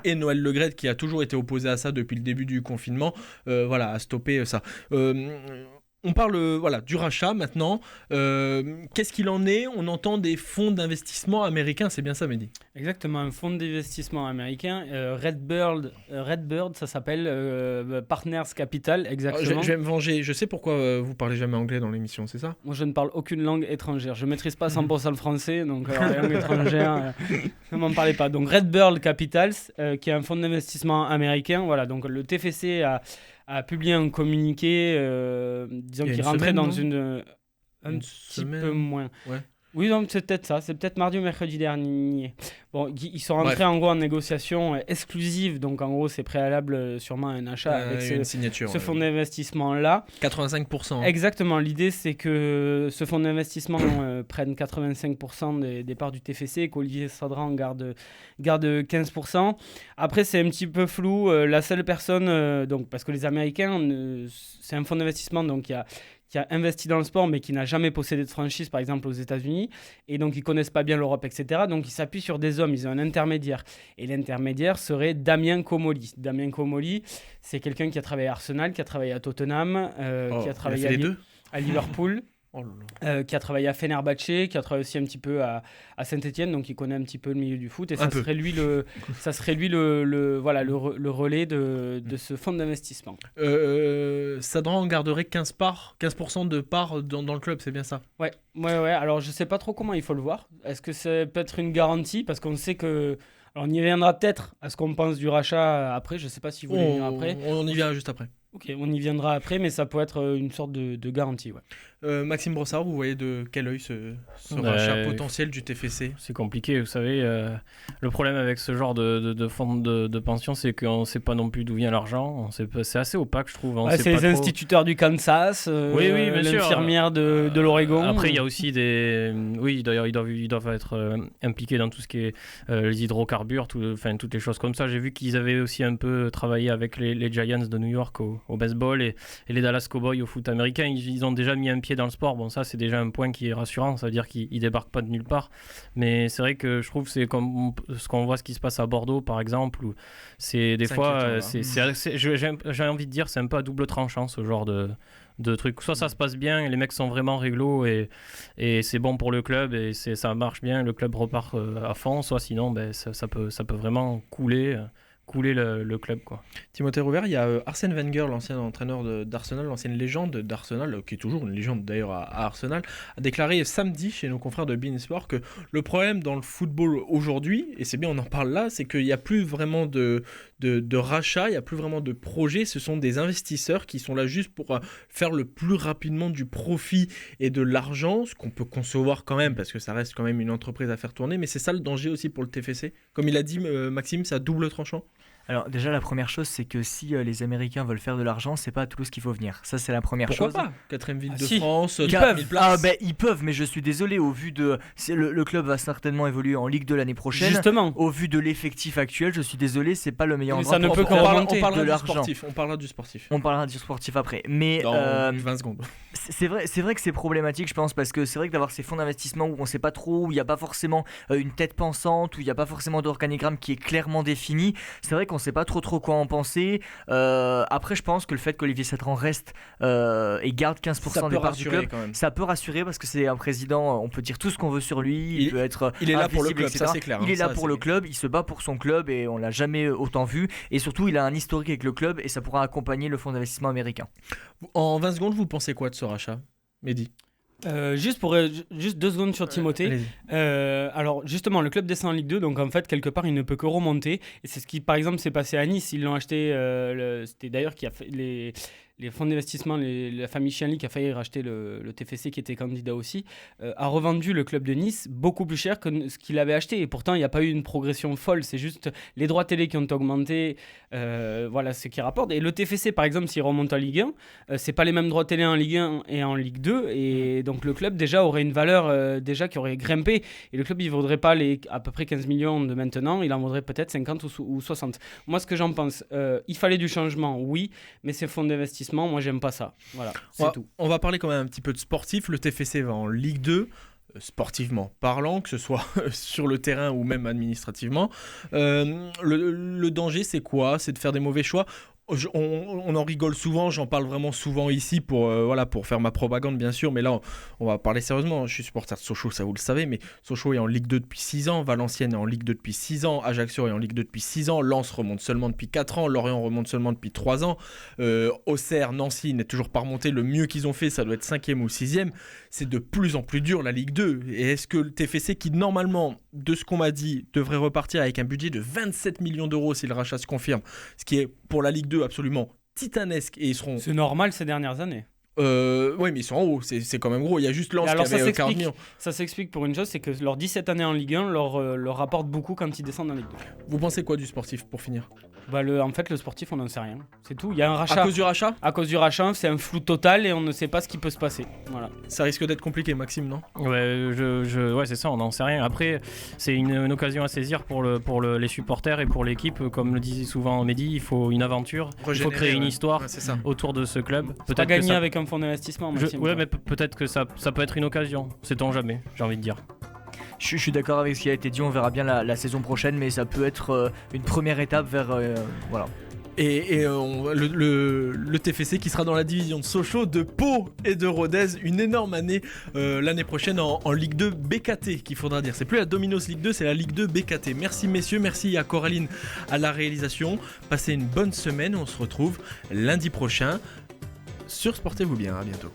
et Noël Le Graët, qui a toujours été opposé à ça depuis le début du confinement, a stoppé ça. On parle du rachat maintenant. Qu'est-ce qu'il en est ? On entend des fonds d'investissement américains, c'est bien ça, Mehdi ? Exactement, un fonds d'investissement américain, Redbird, ça s'appelle Partners Capital, exactement. Je vais me venger, je sais pourquoi vous parlez jamais anglais dans l'émission, c'est ça ? Moi je ne parle aucune langue étrangère, je ne maîtrise pas 100% le français, donc les langues étrangères, ne m'en parlez pas. Donc Redbird Capitals, qui est un fonds d'investissement américain, voilà, donc le TFC a publié un communiqué disant qu'il rentrait dans un petit peu moins. Ouais. Oui, donc c'est peut-être ça. C'est peut-être mardi ou mercredi dernier. Bon, ils sont rentrés en gros en négociation exclusive. Donc en gros, c'est préalable sûrement à un achat avec une signature, ce fonds d'investissement-là. 85%. Exactement. L'idée, c'est que ce fonds d'investissement prenne 85% des parts du TFC et qu'Olivier Sadran garde 15%. Après, c'est un petit peu flou. La seule personne, donc, parce que les Américains, c'est un fonds d'investissement donc, qui a investi dans le sport mais qui n'a jamais possédé de franchise, par exemple aux États-Unis, et donc ils connaissent pas bien l'Europe, etc. Donc ils s'appuient sur des hommes, ils ont un intermédiaire. Et l'intermédiaire serait Damien Comolli. Damien Comolli, c'est quelqu'un qui a travaillé à Arsenal, qui a travaillé à Tottenham, qui a travaillé à Liverpool. Qui a travaillé à Fenerbahçe, qui a travaillé aussi un petit peu à Saint-Etienne, donc il connaît un petit peu le milieu du foot, et ça serait lui le relais de ce fonds d'investissement. Sadran garderait 15% de parts dans le club, c'est bien ça? Ouais. Alors je sais pas trop comment il faut le voir. Est-ce que c'est peut-être une garantie, parce qu'on sait que... Alors on y reviendra peut-être à ce qu'on pense du rachat après, je sais pas si vous voulez venir après. On y vient juste après. Ok, on y viendra après, mais ça peut être une sorte de garantie. Ouais. Maxime Brossard, vous voyez de quel œil ce rachat potentiel du TFC? C'est compliqué, vous savez. Le problème avec ce genre de fonds de pension, c'est qu'on ne sait pas non plus d'où vient l'argent. C'est assez opaque, je trouve. C'est les instituteurs du Kansas, l'infirmière de l'Oregon. Après, il y a aussi des... Oui, d'ailleurs, ils doivent être impliqués dans tout ce qui est les hydrocarbures, toutes les choses comme ça. J'ai vu qu'ils avaient aussi un peu travaillé avec les Giants de New York au baseball et les Dallas Cowboys au foot américain. Ils ont déjà mis un pied dans le sport. Bon, ça, c'est déjà un point qui est rassurant. Ça veut dire qu'ils débarquent pas de nulle part. Mais c'est vrai que je trouve que c'est comme ce qu'on voit, ce qui se passe à Bordeaux, par exemple, où c'est des fois... j'ai envie de dire, c'est un peu à double tranchant, ce genre de trucs. Soit ça se passe bien et les mecs sont vraiment réglo et c'est bon pour le club et ça marche bien, le club repart à fond, soit sinon ça peut vraiment couler le club, quoi. Timothée Rovert, il y a Arsène Wenger, l'ancien entraîneur d'Arsenal, l'ancienne légende d'Arsenal, qui est toujours une légende d'ailleurs à Arsenal, a déclaré samedi chez nos confrères de beIN Sport que le problème dans le football aujourd'hui, et c'est bien on en parle là, c'est qu'il n'y a plus vraiment de rachat, il n'y a plus vraiment de projet, ce sont des investisseurs qui sont là juste pour faire le plus rapidement du profit et de l'argent, ce qu'on peut concevoir quand même, parce que ça reste quand même une entreprise à faire tourner, mais c'est ça le danger aussi pour le TFC. Comme il a dit Maxime, c'est à double tranchant. Alors déjà la première chose c'est que si les Américains veulent faire de l'argent, c'est pas à Toulouse qu'il faut venir. Ça c'est la première chose. Pourquoi pas ? 4e ville de France, ils peuvent. Ils peuvent, mais je suis désolé au vu de le club va certainement évoluer en Ligue 2 l'année prochaine. Justement. Au vu de l'effectif actuel, je suis désolé, c'est pas le meilleur endroit. Ça ne peut que remonter de l'argent. On parlera du sportif. On parlera du sportif après. Mais dans 20 secondes. C'est vrai que c'est problématique, je pense, parce que c'est vrai que d'avoir ces fonds d'investissement où on sait pas trop, où il y a pas forcément une tête pensante, où il y a pas forcément d'organigramme qui est clairement défini. C'est vrai qu'on sait pas trop quoi en penser. Après, je pense que le fait qu'Olivier Sadran reste et garde 15% des parts du club, ça peut rassurer parce que c'est un président, on peut dire tout ce qu'on veut sur lui, il peut être il est là pour le club, etc. Ça c'est clair. Il est là pour le club, il se bat pour son club et on l'a jamais autant vu. Et surtout, il a un historique avec le club et ça pourra accompagner le fonds d'investissement américain. En 20 secondes, vous pensez quoi de ce rachat, Mehdi? Juste 2 secondes sur Timothée. Alors justement, le club descend en Ligue 2, donc en fait quelque part il ne peut que remonter. Et c'est ce qui par exemple s'est passé à Nice. Ils l'ont acheté. C'était d'ailleurs qui a fait les fonds d'investissement, la famille Chianli qui a failli racheter le TFC qui était candidat aussi, a revendu le club de Nice beaucoup plus cher que ce qu'il avait acheté. Et pourtant, il n'y a pas eu une progression folle. C'est juste les droits télé qui ont augmenté. Voilà ce qui rapporte. Et le TFC, par exemple, s'il remonte en Ligue 1, c'est pas les mêmes droits télé en Ligue 1 et en Ligue 2. Et donc, le club déjà aurait une valeur déjà qui aurait grimpé. Et le club, il ne vaudrait pas à peu près 15 millions de maintenant. Il en vaudrait peut-être 50 ou 60. Moi, ce que j'en pense, il fallait du changement, oui. Mais ces fonds d'investissement, moi j'aime pas ça. Voilà, c'est tout. On va parler quand même un petit peu de sportif. Le TFC va en Ligue 2, sportivement parlant, que ce soit sur le terrain ou même administrativement. Le danger, c'est quoi ? C'est de faire des mauvais choix. On en rigole souvent, j'en parle vraiment souvent ici pour faire ma propagande bien sûr, mais là on va parler sérieusement. Je suis supporter de Sochaux, ça vous le savez, mais Sochaux est en Ligue 2 depuis 6 ans, Valenciennes est en Ligue 2 depuis 6 ans, Ajaccio est en Ligue 2 depuis 6 ans, Lens remonte seulement depuis 4 ans, Lorient remonte seulement depuis 3 ans, Auxerre, Nancy n'est toujours pas remonté, le mieux qu'ils ont fait ça doit être 5e ou 6e, c'est de plus en plus dur la Ligue 2, et est-ce que le TFC qui normalement, de ce qu'on m'a dit, devrait repartir avec un budget de 27 millions d'euros si le rachat se confirme, ce qui est pour la Ligue 2 absolument titanesque, et ils seront... C'est normal ces dernières années. Oui, mais ils sont en haut, c'est quand même gros. Il y a juste Lens qui avait 40 millions. Ça s'explique pour une chose, c'est que leurs 17 années en Ligue 1 leur rapporte beaucoup quand ils descendent en Ligue 2. Vous pensez quoi du sportif pour finir ? En fait, le sportif, on n'en sait rien. C'est tout. Il y a un rachat. À cause du rachat ? À cause du rachat, c'est un flou total et on ne sait pas ce qui peut se passer. Voilà. Ça risque d'être compliqué, Maxime, non ? Ouais, c'est ça, on n'en sait rien. Après, c'est une occasion à saisir pour les supporters et pour l'équipe. Comme le disait souvent Mehdi, il faut une aventure, il faut créer une histoire autour de ce club. Peut-être pas gagner avec un un fonds d'investissement, Maxime. Ouais, mais peut-être que ça peut être une occasion. Sait-on jamais, j'ai envie de dire. Je suis d'accord avec ce qui a été dit, on verra bien la saison prochaine, mais ça peut être une première étape vers... voilà. Et le TFC qui sera dans la division de Sochaux, de Pau et de Rodez, une énorme année l'année prochaine en Ligue 2 BKT, qu'il faudra dire. C'est plus la Dominos Ligue 2, c'est la Ligue 2 BKT. Merci messieurs, merci à Coraline à la réalisation. Passez une bonne semaine, on se retrouve lundi prochain sur Sportez-vous bien, à bientôt.